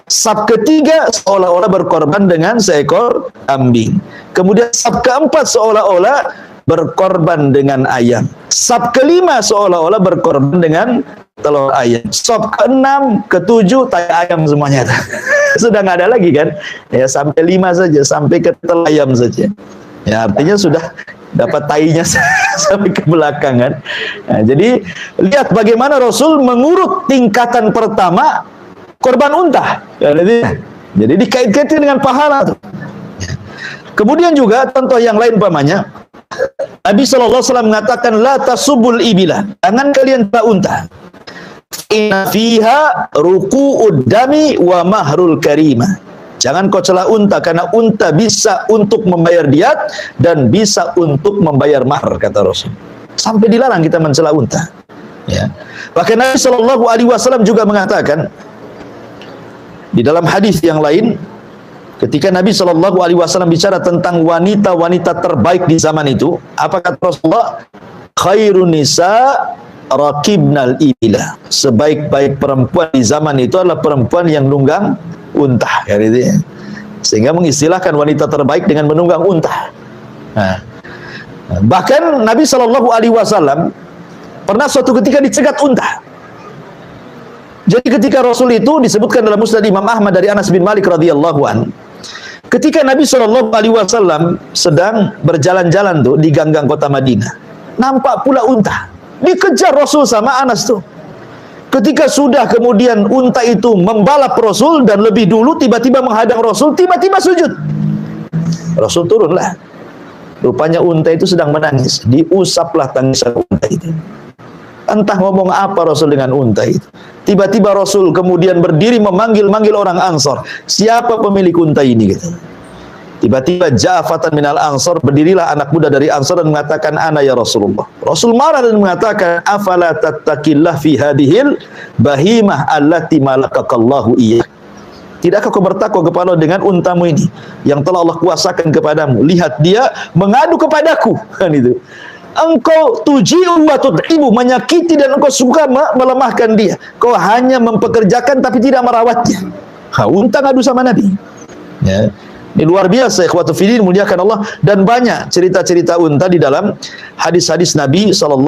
Sop ketiga, seolah-olah berkorban dengan seekor kambing. Kemudian sop keempat, seolah-olah berkorban dengan ayam. Sop kelima, seolah-olah berkorban dengan telur ayam. Sop keenam, ketujuh, tai ayam semuanya. Sudah nggak ada lagi kan? Ya, sampai 5 saja, sampai ke telur ayam saja. Ya, artinya sudah dapat tainya sampai ke belakang kan. Nah, jadi lihat bagaimana Rasul mengurut tingkatan pertama korban unta. Jadi dikait-kaitkan dengan pahala tuh. Kemudian juga contoh yang lain umpamanya Nabi SAW mengatakan la tasubul ibila, jangan kalian tak unta. Inna fiha ruku'ud dami wa mahrul karimah. Jangan kau celah unta, karena unta bisa untuk membayar diat dan bisa untuk membayar mahar, kata Rasul. Sampai dilarang kita mencela unta. Ya. Bahkan Nabi SAW juga mengatakan di dalam hadis yang lain, ketika Nabi SAW bicara tentang wanita-wanita terbaik di zaman itu, apa kata Rasulullah? Khairun nisa rakibnal ibila. Sebaik-baik perempuan di zaman itu adalah perempuan yang nunggang unta, kan itu ya. Sehingga mengistilahkan wanita terbaik dengan menunggang unta. Nah, bahkan Nabi SAW pernah suatu ketika dicegat unta. Jadi ketika Rasul itu disebutkan dalam Musnad Imam Ahmad dari Anas bin Malik radhiyallahu an, ketika Nabi SAW sedang berjalan-jalan tuh di ganggang kota Madinah, nampak pula unta. Dikejar Rasul sama Anas tuh. Ketika sudah kemudian unta itu membalap Rasul dan lebih dulu tiba-tiba menghadang Rasul, tiba-tiba sujud. Rasul turunlah. Rupanya unta itu sedang menangis. Diusaplah tangisan unta itu. Entah ngomong apa Rasul dengan unta itu. Tiba-tiba Rasul kemudian berdiri memanggil-manggil orang Ansor. Siapa pemilik unta ini? Gitu. Tiba-tiba ja'afatan minal Ansor, berdirilah anak muda dari Ansor dan mengatakan, ana ya Rasulullah. Rasul marah dan mengatakan, afala tattaqillah fi hadhil bahimah allati malakakallahu iyyah. Tidakkah kau bertakwa kepada Allah dengan untamu ini yang telah Allah kuasakan kepadamu? Lihat dia mengadu kepadaku, kan itu. Engkau tuji'u wa tud'ibu, menyakiti dan engkau suka melemahkan dia. Kau hanya mempekerjakan tapi tidak merawatnya. Unta ngadu sama Nabi. Ya. Ini luar biasa, ikhwatu fillah, muliakan Allah. Dan banyak cerita-cerita unta di dalam hadis-hadis Nabi SAW.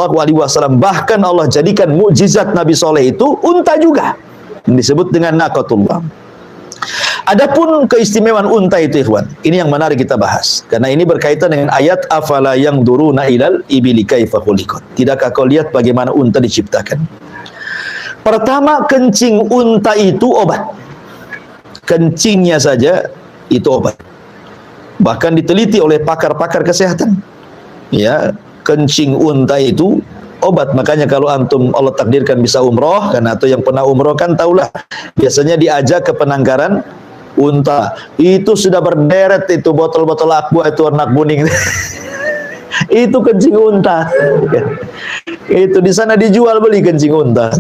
Bahkan Allah jadikan mukjizat Nabi Soleh itu unta juga, yang disebut dengan naqatullah. Adapun keistimewaan unta itu, ikhwan, ini yang menarik kita bahas, karena ini berkaitan dengan ayat afala yanzuruna ilal ibili kaifa khuliqat. Tidakkah kau lihat bagaimana unta diciptakan? Pertama, kencing unta itu obat. Kencingnya saja itu obat. Bahkan diteliti oleh pakar-pakar kesehatan. Ya, kencing unta itu obat. Makanya kalau antum Allah takdirkan bisa umroh, kan, atau yang pernah umroh kan tahulah, biasanya diajak ke penangkaran unta. Itu sudah berderet itu botol-botol aqua itu warna kuning. Itu kencing unta. Itu di sana dijual beli kencing unta.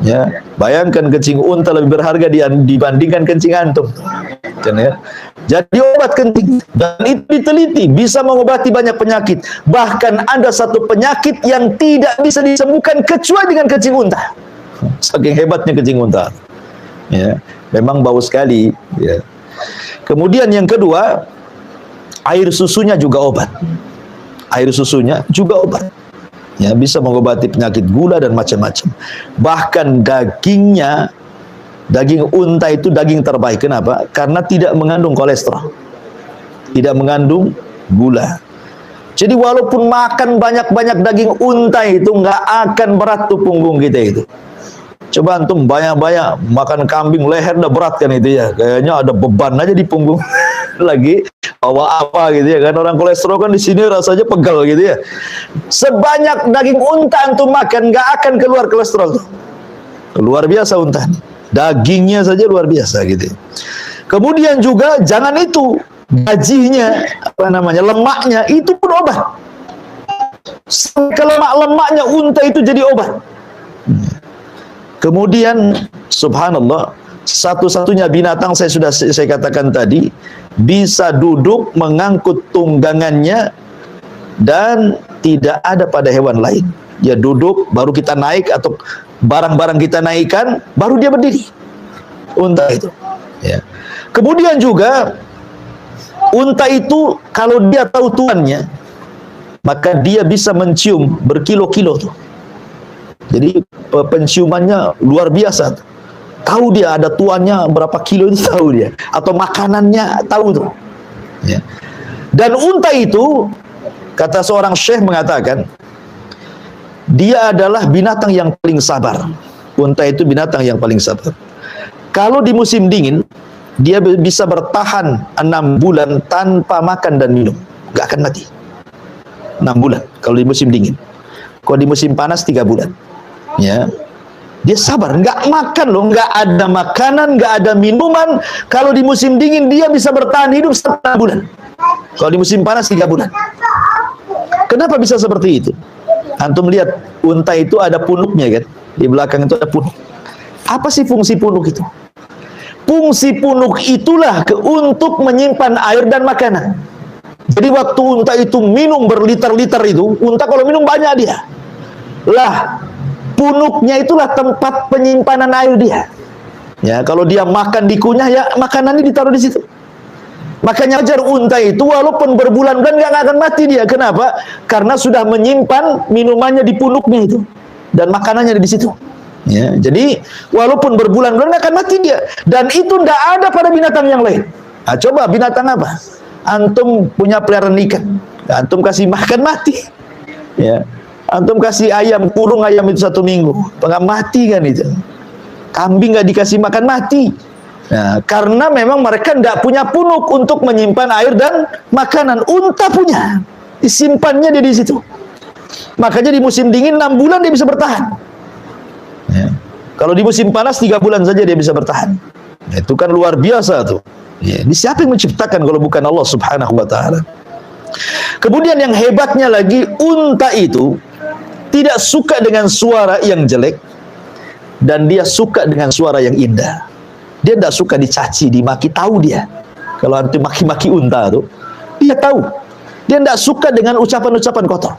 Ya, bayangkan kencing unta lebih berharga dibandingkan kencing antum. Ya. Jadi obat kencing, dan itu diteliti bisa mengobati banyak penyakit. Bahkan ada satu penyakit yang tidak bisa disembuhkan kecuali dengan kencing unta. Saking hebatnya kencing unta. Ya, memang bau sekali. Ya. Kemudian yang kedua, air susunya juga obat. Air susunya juga obat. Ya, bisa mengobati penyakit gula dan macam-macam. Bahkan dagingnya, daging unta itu daging terbaik. Kenapa? Karena tidak mengandung kolesterol, tidak mengandung gula. Jadi walaupun makan banyak-banyak daging unta itu nggak akan berat tuh punggung kita itu. Coba antum banyak-banyak makan kambing, leher udah berat kan itu ya. Kayaknya ada beban aja di punggung. Lagi bawa apa gitu ya kan. Orang kolesterol kan di sini rasanya pegal gitu ya. Sebanyak daging unta antum makan nggak akan keluar kolesterol tuh. Luar biasa unta. Dagingnya saja luar biasa gitu. Kemudian juga jangan itu, gajinya apa namanya, lemaknya itu pun obat. Lemak-lemaknya unta itu jadi obat. Kemudian subhanallah, satu-satunya binatang saya katakan tadi bisa duduk mengangkut tunggangannya dan tidak ada pada hewan lain. Dia duduk baru kita naik atau barang-barang kita naikkan baru dia berdiri. Unta itu. Ya. Kemudian juga unta itu kalau dia tahu tuannya maka dia bisa mencium berkilo-kilo tuh. Jadi penciumannya luar biasa. Tahu dia ada tuannya berapa kilo itu tahu dia. Atau makanannya tahu tuh. Ya. Dan unta itu kata seorang syekh mengatakan dia adalah binatang yang paling sabar. Unta itu binatang yang paling sabar. Kalau di musim dingin dia bisa bertahan 6 bulan tanpa makan dan minum, gak akan mati. 6 bulan kalau di musim dingin. Kalau di musim panas 3 bulan. Ya, dia sabar, nggak makan loh, nggak ada makanan, nggak ada minuman. Kalau di musim dingin dia bisa bertahan hidup 1 bulan. Kalau di musim panas 3 bulan. Kenapa bisa seperti itu? Antum lihat unta itu ada punuknya kan, di belakang itu ada punuk. Apa sih fungsi punuk itu? Fungsi punuk itulah untuk menyimpan air dan makanan. Jadi waktu unta itu minum berliter-liter itu, unta kalau minum banyak dia. Lah, punuknya itulah tempat penyimpanan air dia. Ya, kalau dia makan dikunyah ya makanannya ditaruh di situ. Makanya ajar unta itu walaupun berbulan-bulan nggak akan mati dia. Kenapa? Karena sudah menyimpan minumannya di punuknya itu dan makanannya di situ. Ya, jadi walaupun berbulan-bulan nggak akan mati dia. Dan itu nggak ada pada binatang yang lain. Nah, coba binatang apa? Antum punya peliharaan ikan, antum kasih makan mati. Ya. Antum kasih ayam, kurung ayam itu 1 minggu, nggak mati kan itu. Kambing nggak dikasih makan mati. Nah, karena memang mereka nggak punya punuk untuk menyimpan air dan makanan. Unta punya, disimpannya dia di situ. Makanya di musim dingin 6 bulan dia bisa bertahan. Ya. Kalau di musim panas 3 bulan saja dia bisa bertahan. Itu kan luar biasa tuh. Ya. Ini siapa yang menciptakan kalau bukan Allah Subhanahu Wa Taala? Kemudian yang hebatnya lagi, unta itu tidak suka dengan suara yang jelek dan dia suka dengan suara yang indah. Dia tidak suka dicaci, dimaki, tahu dia. Kalau antum maki-maki unta tuh, dia tahu. Dia tidak suka dengan ucapan-ucapan kotor.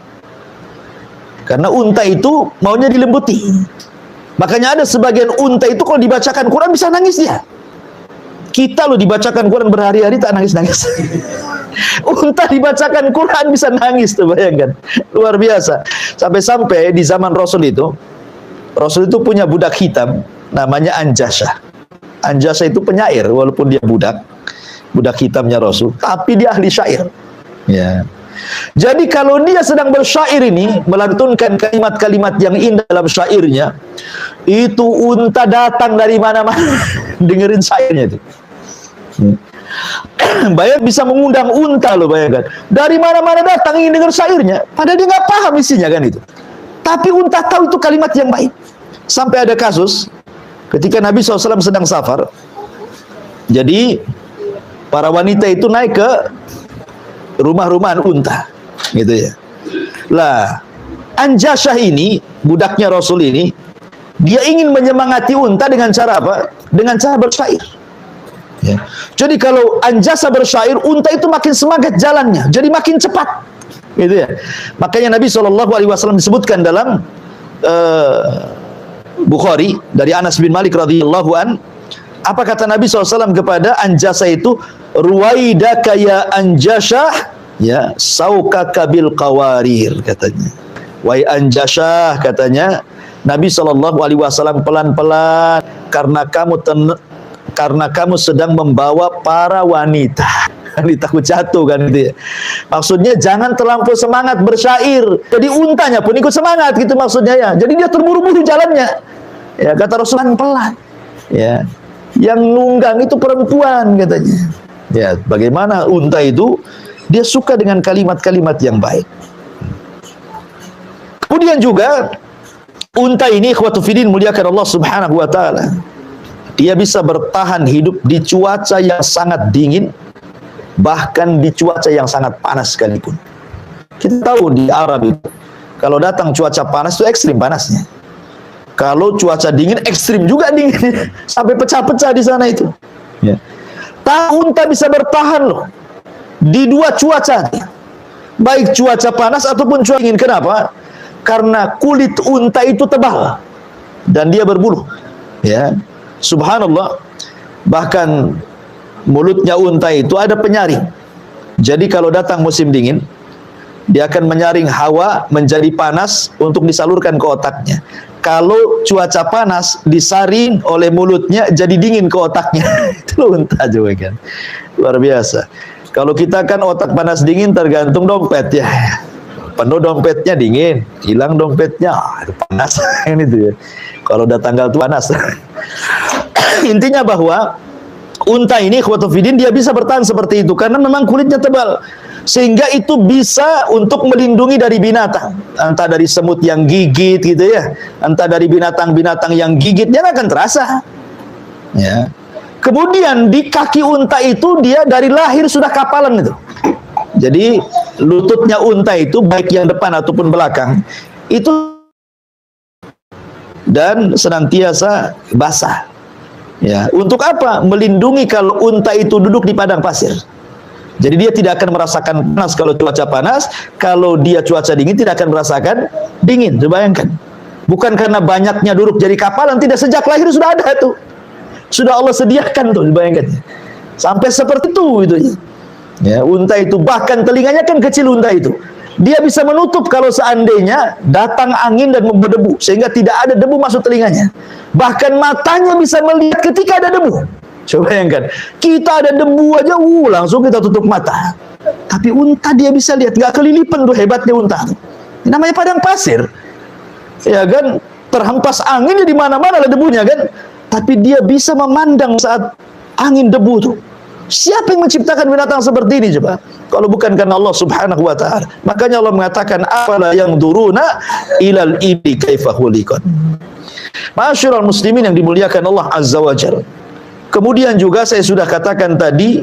Karena unta itu maunya dilembuti. Makanya ada sebagian unta itu kalau dibacakan Quran bisa nangis dia. Kita loh dibacakan Quran berhari-hari tak nangis-nangis. Unta dibacakan Quran bisa nangis tuh, bayangkan. Luar biasa. Sampai-sampai di zaman Rasul itu punya budak hitam namanya Anjasah. Anjasah itu penyair walaupun dia budak hitamnya Rasul, tapi dia ahli syair. Ya. Jadi kalau dia sedang bersyair ini, melantunkan kalimat-kalimat yang indah dalam syairnya, itu unta datang dari mana-mana dengerin syairnya itu. Bayang bisa mengundang unta loh, bayangkan. Dari mana-mana datang ingin dengar syairnya, padahal dia nggak paham isinya kan itu. Tapi unta tahu itu kalimat yang baik. Sampai ada kasus ketika Nabi SAW sedang safar. Jadi para wanita itu naik ke rumah-rumahan unta, gitu ya. Lah, Anjasah ini, budaknya Rasul ini, dia ingin menyemangati unta dengan cara apa? Dengan cara bersyair. Ya. Jadi kalau Anjasah bersyair, unta itu makin semangat jalannya, jadi makin cepat, gitu ya. Makanya Nabi SAW disebutkan dalam Bukhari dari Anas bin Malik radhiyallahu an, apa kata Nabi SAW kepada Anjasah itu? Ruwaidaka ya Anjasah, ya saukaka bil qawarir, katanya. Wahai Anjasah, katanya Nabi SAW, pelan-pelan karena kamu sedang membawa para wanita. Takut jatuh kan gitu ya. Maksudnya jangan terlampau semangat bersyair. Jadi untanya pun ikut semangat gitu maksudnya ya. Jadi dia terburu-buru jalannya. Ya, kata Rasulullah pelan. Ya. Yang nunggang itu perempuan katanya. Ya, bagaimana unta itu dia suka dengan kalimat-kalimat yang baik. Kemudian juga unta ini ikhwatu fillah muliakan Allah Subhanahu wa taala. Dia bisa bertahan hidup di cuaca yang sangat dingin, bahkan di cuaca yang sangat panas sekalipun. Kita tahu di Arab itu kalau datang cuaca panas itu ekstrim panasnya. Kalau cuaca dingin ekstrim juga dingin sampai pecah-pecah di sana itu. Ya. Unta bisa bertahan loh di dua cuaca, baik cuaca panas ataupun cuaca dingin. Kenapa? Karena kulit unta itu tebal dan dia berbulu. Ya, subhanallah. Bahkan mulutnya unta itu ada penyaring. Jadi kalau datang musim dingin, dia akan menyaring hawa menjadi panas untuk disalurkan ke otaknya. Kalau cuaca panas, disaring oleh mulutnya jadi dingin ke otaknya. Itu unta juga kan. Luar biasa. Kalau kita kan otak panas dingin tergantung dompet ya. Penuh dompetnya dingin, hilang dompetnya itu panas. Ini tuh ya. Kalau udah tanggal tuh panas. Intinya bahwa unta ini ikhwatu fiddin dia bisa bertahan seperti itu karena memang kulitnya tebal. Sehingga itu bisa untuk melindungi dari binatang, entah dari semut yang gigit gitu ya, entah dari binatang-binatang yang gigit, dia akan terasa. Ya. Kemudian di kaki unta itu dia dari lahir sudah kapalan itu. Jadi lututnya unta itu baik yang depan ataupun belakang itu dan senantiasa basah. Ya, untuk apa? Melindungi kalau unta itu duduk di padang pasir. Jadi dia tidak akan merasakan panas kalau cuaca panas, kalau dia cuaca dingin tidak akan merasakan dingin. Bayangkan. Bukan karena banyaknya duduk jadi kapalan, tidak, sejak lahir sudah ada tuh. Sudah Allah sediakan tuh, bayangkan. Sampai seperti itu. Ya, unta itu bahkan telinganya kan kecil unta itu. Dia bisa menutup kalau seandainya datang angin dan berdebu sehingga tidak ada debu masuk telinganya. Bahkan matanya bisa melihat ketika ada debu. Coba bayangkan, kita ada debu aja langsung kita tutup mata. Tapi unta dia bisa lihat, nggak kelilipan tuh hebatnya unta. Ini namanya padang pasir. Ya kan, terhempas angin di mana-mana ada debunya kan. Tapi dia bisa memandang saat angin debu tuh. Siapa yang menciptakan binatang seperti ini coba? Kalau bukan karena Allah Subhanahu wa taala. Makanya Allah mengatakan afala yanzuruna ilal ibli kaifa khuliqat. Ma'asyiral muslimin yang dimuliakan Allah Azza wa Jalla. Kemudian juga saya sudah katakan tadi,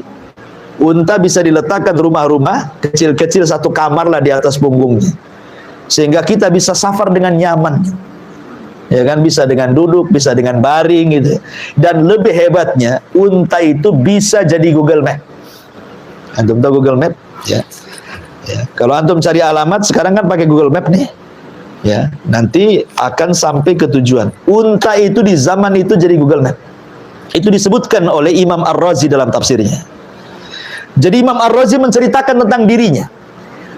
unta bisa diletakkan rumah-rumah kecil-kecil satu kamar lah di atas punggungnya. Sehingga kita bisa safar dengan nyaman. Ya kan, bisa dengan duduk, bisa dengan baring gitu. Dan lebih hebatnya, unta itu bisa jadi Google Map. Antum tahu Google Map? Ya. Ya. Kalau antum cari alamat sekarang kan pakai Google Map nih. Ya, nanti akan sampai ke tujuan. Unta itu di zaman itu jadi Google Map. Itu disebutkan oleh Imam Ar-Razi dalam tafsirnya. Jadi Imam Ar-Razi menceritakan tentang dirinya.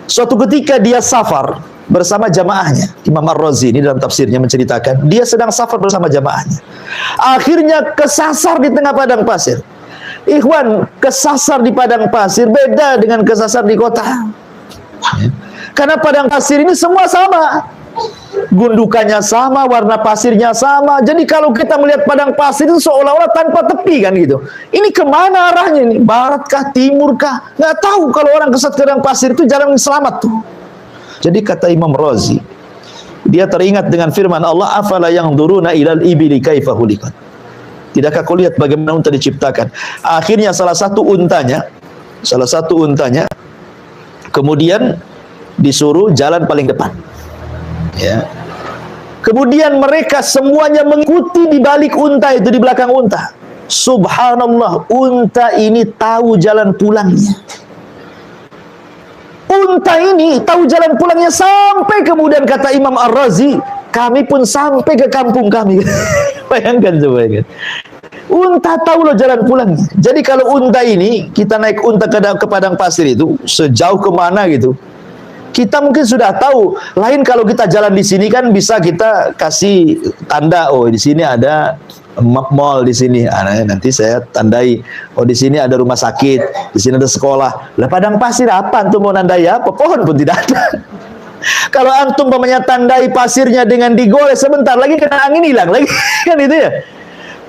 Suatu ketika dia safar bersama jamaahnya. Imam Ar-Razi ini dalam tafsirnya menceritakan dia sedang safar bersama jamaahnya. Akhirnya kesasar di tengah padang pasir. Ikhwan, kesasar di padang pasir beda dengan kesasar di kota. Karena padang pasir ini semua sama. Gundukannya sama, warna pasirnya sama. Jadi kalau kita melihat padang pasir itu seolah-olah tanpa tepi kan gitu. Ini kemana arahnya ini? Barat kah, timur kah? Nggak tahu. Kalau orang kesat ke padang pasir itu jalan selamat tuh. Jadi kata Imam Razi, dia teringat dengan firman Allah, afala yanzuruna ilal ibili kaifa khuliqat. Tidakkah kau lihat bagaimana unta diciptakan? Akhirnya salah satu untanya kemudian disuruh jalan paling depan. Ya. Kemudian mereka semuanya mengikuti di balik unta itu, di belakang unta. Subhanallah, unta ini tahu jalan pulangnya. Unta ini tahu jalan pulangnya sampai kemudian kata Imam Ar-Razi, kami pun sampai ke kampung kami. Bayangkan coba kan. Unta tahu loh jalan pulangnya. Jadi kalau unta ini, kita naik unta ke padang pasir itu, sejauh kemana gitu, kita mungkin sudah tahu. Lain kalau kita jalan di sini kan bisa kita kasih tanda, oh di sini ada mall, di sini nanti saya tandai, oh di sini ada rumah sakit, di sini ada sekolah. Lah padang pasir apa antum mau nandai apa? Pohon pun tidak ada. Kalau antum umpamanya tandai pasirnya dengan digores, sebentar lagi kena angin hilang lagi. Kan itu ya.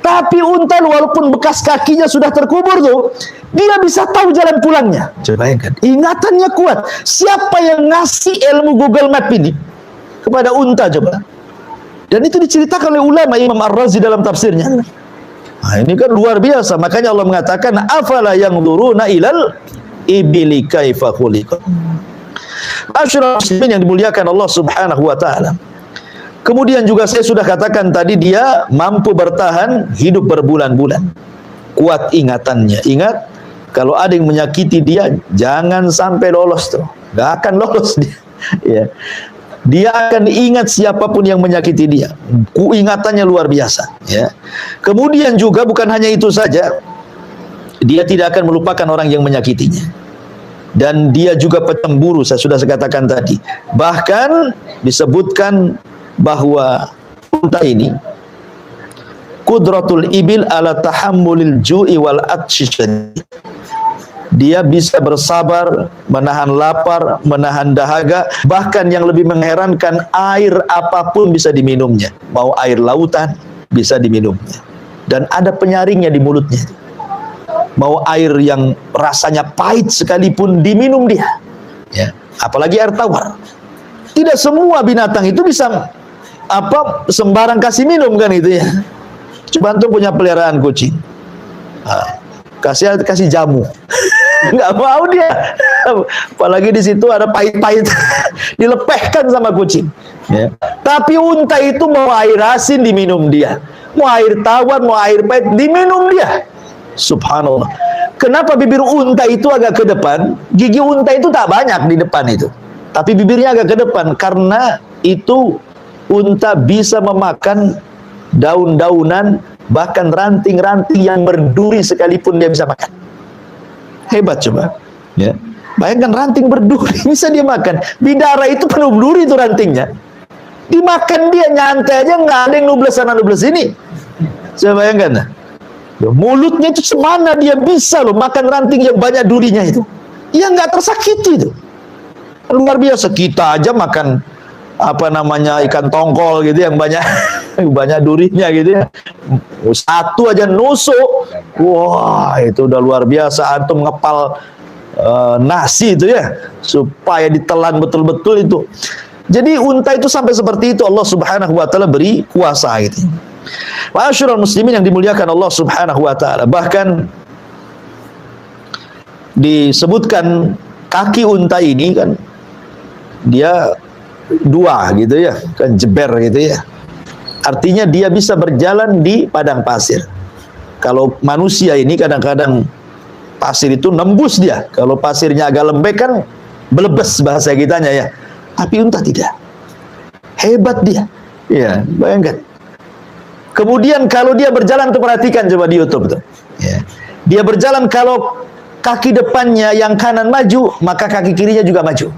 Tapi unta walaupun bekas kakinya sudah terkubur tuh, dia bisa tahu jalan pulangnya. Coba bayangkan, ingatannya kuat. Siapa yang ngasih ilmu Google Map ini kepada unta coba? Dan itu diceritakan oleh ulama Imam Ar-Razi dalam tafsirnya. Nah, ini kan luar biasa. Makanya Allah mengatakan, afala yanzuruna ilal ibili kaifa khuliqat. Masyarakat muslimin yang dimuliakan Allah Subhanahu wa taala. Kemudian juga saya sudah katakan tadi, dia mampu bertahan hidup berbulan-bulan. Kuat ingatannya. Ingat, kalau ada yang menyakiti dia, jangan sampai lolos tuh. Gak akan lolos dia. Ya. Dia akan ingat siapapun yang menyakiti dia. Ingatannya luar biasa. Ya. Kemudian juga bukan hanya itu saja, dia tidak akan melupakan orang yang menyakitinya. Dan dia juga pecemburu, saya sudah katakan tadi. Bahkan disebutkan bahwa unta ini qudratul ibil ala tahammulil ju'i wal atshi. Dia bisa bersabar, menahan lapar, menahan dahaga. Bahkan yang lebih mengherankan, air apapun bisa diminumnya. Mau air lautan bisa diminumnya. Dan ada penyaringnya di mulutnya. Mau air yang rasanya pahit sekalipun diminum dia. Ya, apalagi air tawar. Tidak semua binatang itu bisa sembarang kasih minum kan itu ya. Coba antum punya peliharaan kucing. Kasih jamu. Nggak mau dia. Apalagi di situ ada pahit-pahit. Dilepehkan sama kucing. Ya. Tapi unta itu mau air asin diminum dia. Mau air tawar, mau air pahit diminum dia. Subhanallah. Kenapa bibir unta itu agak ke depan? Gigi unta itu tak banyak di depan itu. Tapi bibirnya agak ke depan. Karena itu unta bisa memakan daun-daunan, bahkan ranting-ranting yang berduri sekalipun dia bisa makan. Hebat coba. Ya. Bayangkan ranting berduri bisa dia makan. Bidara itu penuh duri itu rantingnya. Dimakan dia nyantai aja, nggak ada yang nubles sana nubles sini. Coba bayangkan. Mulutnya itu semana dia bisa loh makan ranting yang banyak durinya itu. Ya nggak tersakiti itu. Luar biasa. Kita aja makan ikan tongkol gitu yang banyak banyak durinya gitu ya. Satu aja nusuk, wah itu udah luar biasa. Antum ngepal nasi itu ya, supaya ditelan betul-betul itu. Jadi unta itu sampai seperti itu Allah Subhanahu wa taala beri kuasa gitu. Ma'asyiral muslimin yang dimuliakan Allah Subhanahu wa taala. Bahkan disebutkan kaki unta ini kan dia dua gitu ya, kan jeber gitu ya. Artinya dia bisa berjalan di padang pasir. Kalau manusia ini kadang-kadang pasir itu nembus dia. Kalau pasirnya agak lembek kan belebes bahasa kitanya ya. Tapi unta tidak. Hebat dia. Ya, bayangkan. Kemudian kalau dia berjalan, tuh perhatikan coba di YouTube tuh. Ya. Dia berjalan, kalau kaki depannya yang kanan maju, maka kaki kirinya juga maju.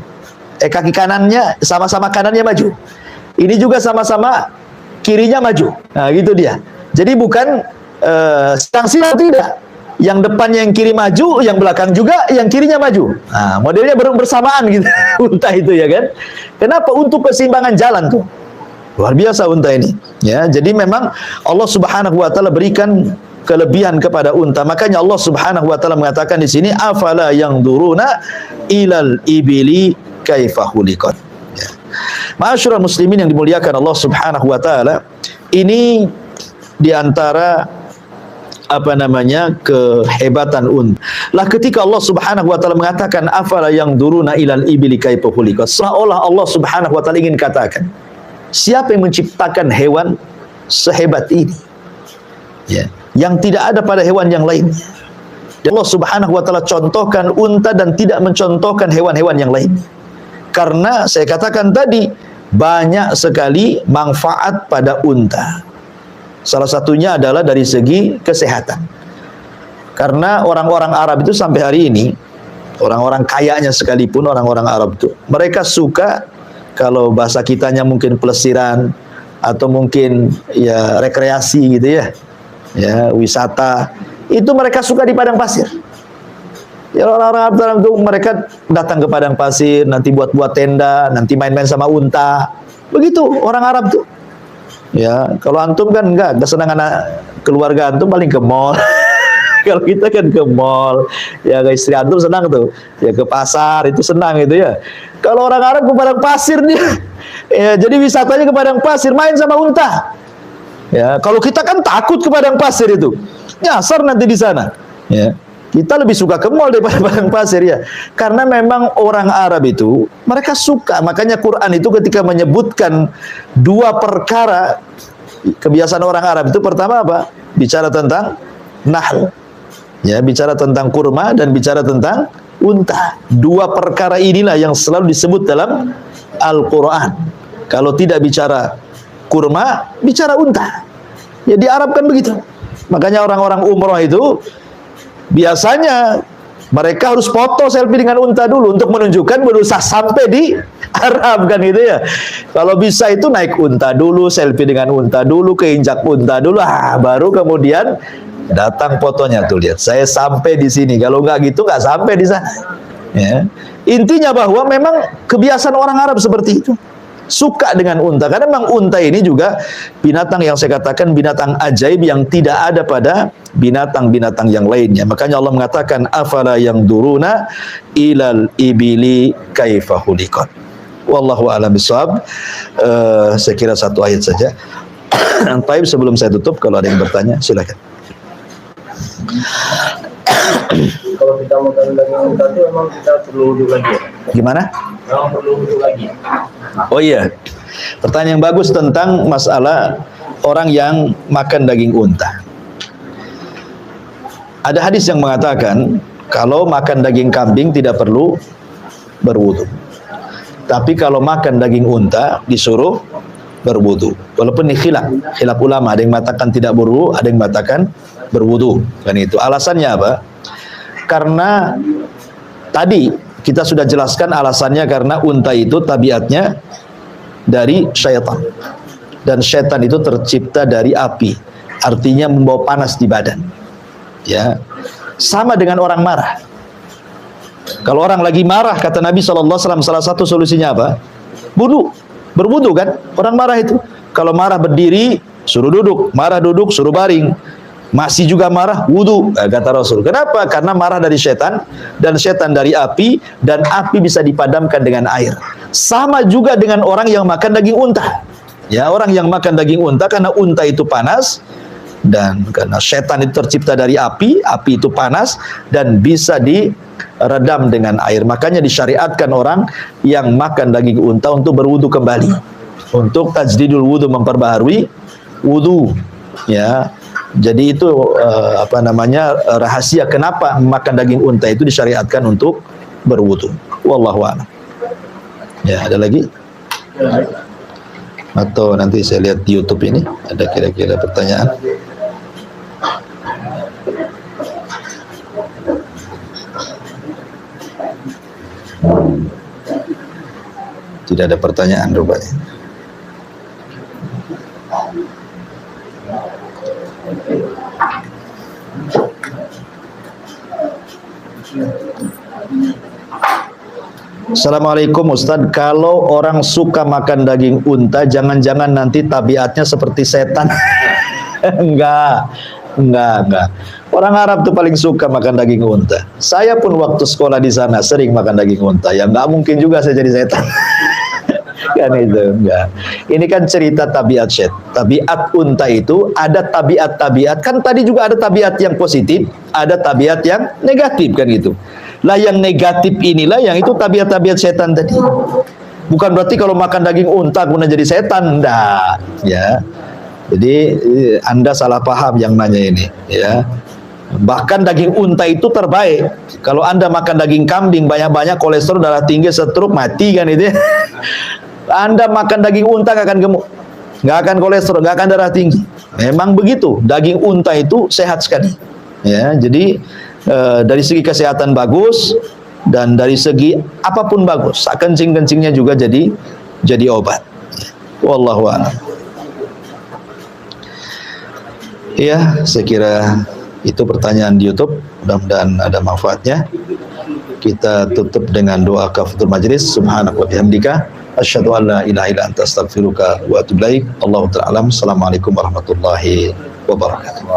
Kaki kanannya sama-sama kanannya maju. Ini juga sama-sama kirinya maju. Nah, gitu dia. Jadi bukan silang-silang, tidak. Yang depannya yang kiri maju, yang belakang juga yang kirinya maju. Nah, modelnya bersamaan gitu. Unta itu ya kan. Kenapa? Untuk keseimbangan jalan tuh. Luar biasa unta ini. Ya, jadi memang Allah Subhanahu wa taala berikan kelebihan kepada unta. Makanya Allah Subhanahu wa taala mengatakan di sini, afala yanzuruna ilal ibili kaifa khuliqat. Ya. Ma'asyiral muslimin yang dimuliakan Allah Subhanahu wa taala, ini diantara kehebatan unta. Lah ketika Allah Subhanahu wa taala mengatakan afala yanzuruna ilal ibili kaifa khuliqat, seolah Allah Subhanahu wa taala ingin katakan, siapa yang menciptakan hewan sehebat ini? Ya, yang tidak ada pada hewan yang lainnya. Dan Allah Subhanahu wa taala contohkan unta dan tidak mencontohkan hewan-hewan yang lainnya. Karena saya katakan tadi, banyak sekali manfaat pada unta. Salah satunya adalah dari segi kesehatan. Karena orang-orang Arab itu sampai hari ini, orang-orang kayanya sekalipun orang-orang Arab itu, mereka suka, kalau bahasa kitanya mungkin pelesiran atau mungkin ya rekreasi gitu ya. Ya, wisata. Itu mereka suka di padang pasir. Ya orang-orang Arab itu mereka datang ke padang pasir, nanti buat tenda, nanti main-main sama unta. Begitu orang Arab tuh. Ya, kalau antum kan enggak, kesenangan keluarga antum paling ke mall. Kalau kita kan ke mall, ya istri antum senang tuh, ya ke pasar itu senang itu ya. Kalau orang Arab ke padang pasir dia, ya jadi wisatanya ke padang pasir, main sama unta. Ya, kalau kita kan takut ke padang pasir itu, nyasar nanti di sana. Ya, kita lebih suka ke mall daripada padang pasir ya, karena memang orang Arab itu mereka suka. Makanya Quran itu ketika menyebutkan dua perkara kebiasaan orang Arab itu, pertama apa? Bicara tentang nahl. Ya, bicara tentang kurma dan bicara tentang unta. Dua perkara inilah yang selalu disebut dalam Al-Quran. Kalau tidak bicara kurma, bicara unta. Ya di Arab kan begitu. Makanya orang-orang umroh itu biasanya mereka harus foto selfie dengan unta dulu untuk menunjukkan berusaha sampai di Arab kan gitu ya. Kalau bisa itu naik unta dulu, selfie dengan unta dulu, keinjak unta dulu, baru kemudian datang fotonya tuh, lihat saya sampai di sini. Kalau nggak gitu nggak sampai di sana. Ya. Intinya bahwa memang kebiasaan orang Arab seperti itu, suka dengan unta, karena memang unta ini juga binatang yang saya katakan binatang ajaib yang tidak ada pada binatang-binatang yang lainnya. Makanya Allah mengatakan afala yang duruna ilal ibili kaifa khuliqat. Wallahu a'lam bishawab. Saya kira satu ayat saja. Taib, sebelum saya tutup, kalau ada yang bertanya silakan. Kalau kita makan daging unta itu memang kita perlu wudhu lagi ya? Gimana? Memang perlu wudhu lagi. Oh iya, pertanyaan yang bagus tentang masalah orang yang makan daging unta. Ada hadis yang mengatakan kalau makan daging kambing tidak perlu berwudu, tapi kalau makan daging unta disuruh berwudu. Walaupun ini khilaf ulama, ada yang mengatakan tidak berwudu, ada yang mengatakan berwudu. Kan itu alasannya apa? Karena tadi kita sudah jelaskan alasannya, karena unta itu tabiatnya dari syaitan, dan syaitan itu tercipta dari api, artinya membawa panas di badan. Ya, sama dengan orang marah. Kalau orang lagi marah, kata Nabi SAW, salah satu solusinya apa? Berwudu kan? Orang marah itu kalau marah berdiri suruh duduk, marah duduk suruh baring, masih juga marah wudu, kata Rasul. Kenapa? Karena marah dari setan, dan setan dari api, dan api bisa dipadamkan dengan air. Sama juga dengan orang yang makan daging unta. Ya, orang yang makan daging unta, karena unta itu panas, dan karena setan itu tercipta dari api, api itu panas dan bisa diredam dengan air. Makanya disyariatkan orang yang makan daging unta untuk berwudu kembali, untuk tajdidul wudu, memperbaharui wudu. Ya, jadi itu rahasia kenapa makan daging unta itu disyariatkan untuk berwudu. Wallahu a'lam. Ya, ada lagi? Atau nanti saya lihat di YouTube ini ada kira-kira pertanyaan. Tidak ada pertanyaan rupanya. Assalamualaikum Ustadz, kalau orang suka makan daging unta, jangan-jangan nanti tabiatnya seperti setan? Enggak. Orang Arab tuh paling suka makan daging unta. Saya pun waktu sekolah di sana sering makan daging unta. Ya nggak mungkin juga saya jadi setan. Kan itu enggak. Ini kan cerita tabiat tabiat unta itu ada tabiat-tabiat. Kan tadi juga ada tabiat yang positif, ada tabiat yang negatif kan gitu. Lah yang negatif inilah yang itu tabiat-tabiat setan tadi. Bukan berarti kalau makan daging unta kemudian jadi setan, enggak, ya. Jadi Anda salah paham yang nanya ini, ya. Bahkan daging unta itu terbaik. Kalau Anda makan daging kambing banyak-banyak, kolesterol, darah tinggi, stroke, mati kan itu ya. Anda makan daging unta nggak akan gemuk, nggak akan kolesterol, nggak akan darah tinggi. Memang begitu, daging unta itu sehat sekali. Ya, jadi dari segi kesehatan bagus, dan dari segi apapun bagus. Kencing-kencingnya juga jadi obat. Wallahu a'lam. Ya, saya kira itu pertanyaan di YouTube. Mudah-mudahan ada manfaatnya. kita tutup dengan doa kafaratul majlis. Subhanaka wa bihamdika asyhadu an la ilaha illa anta astaghfiruka wa atubu ilaik. Allahu ta'ala alam. Assalamualaikum warahmatullahi wabarakatuh.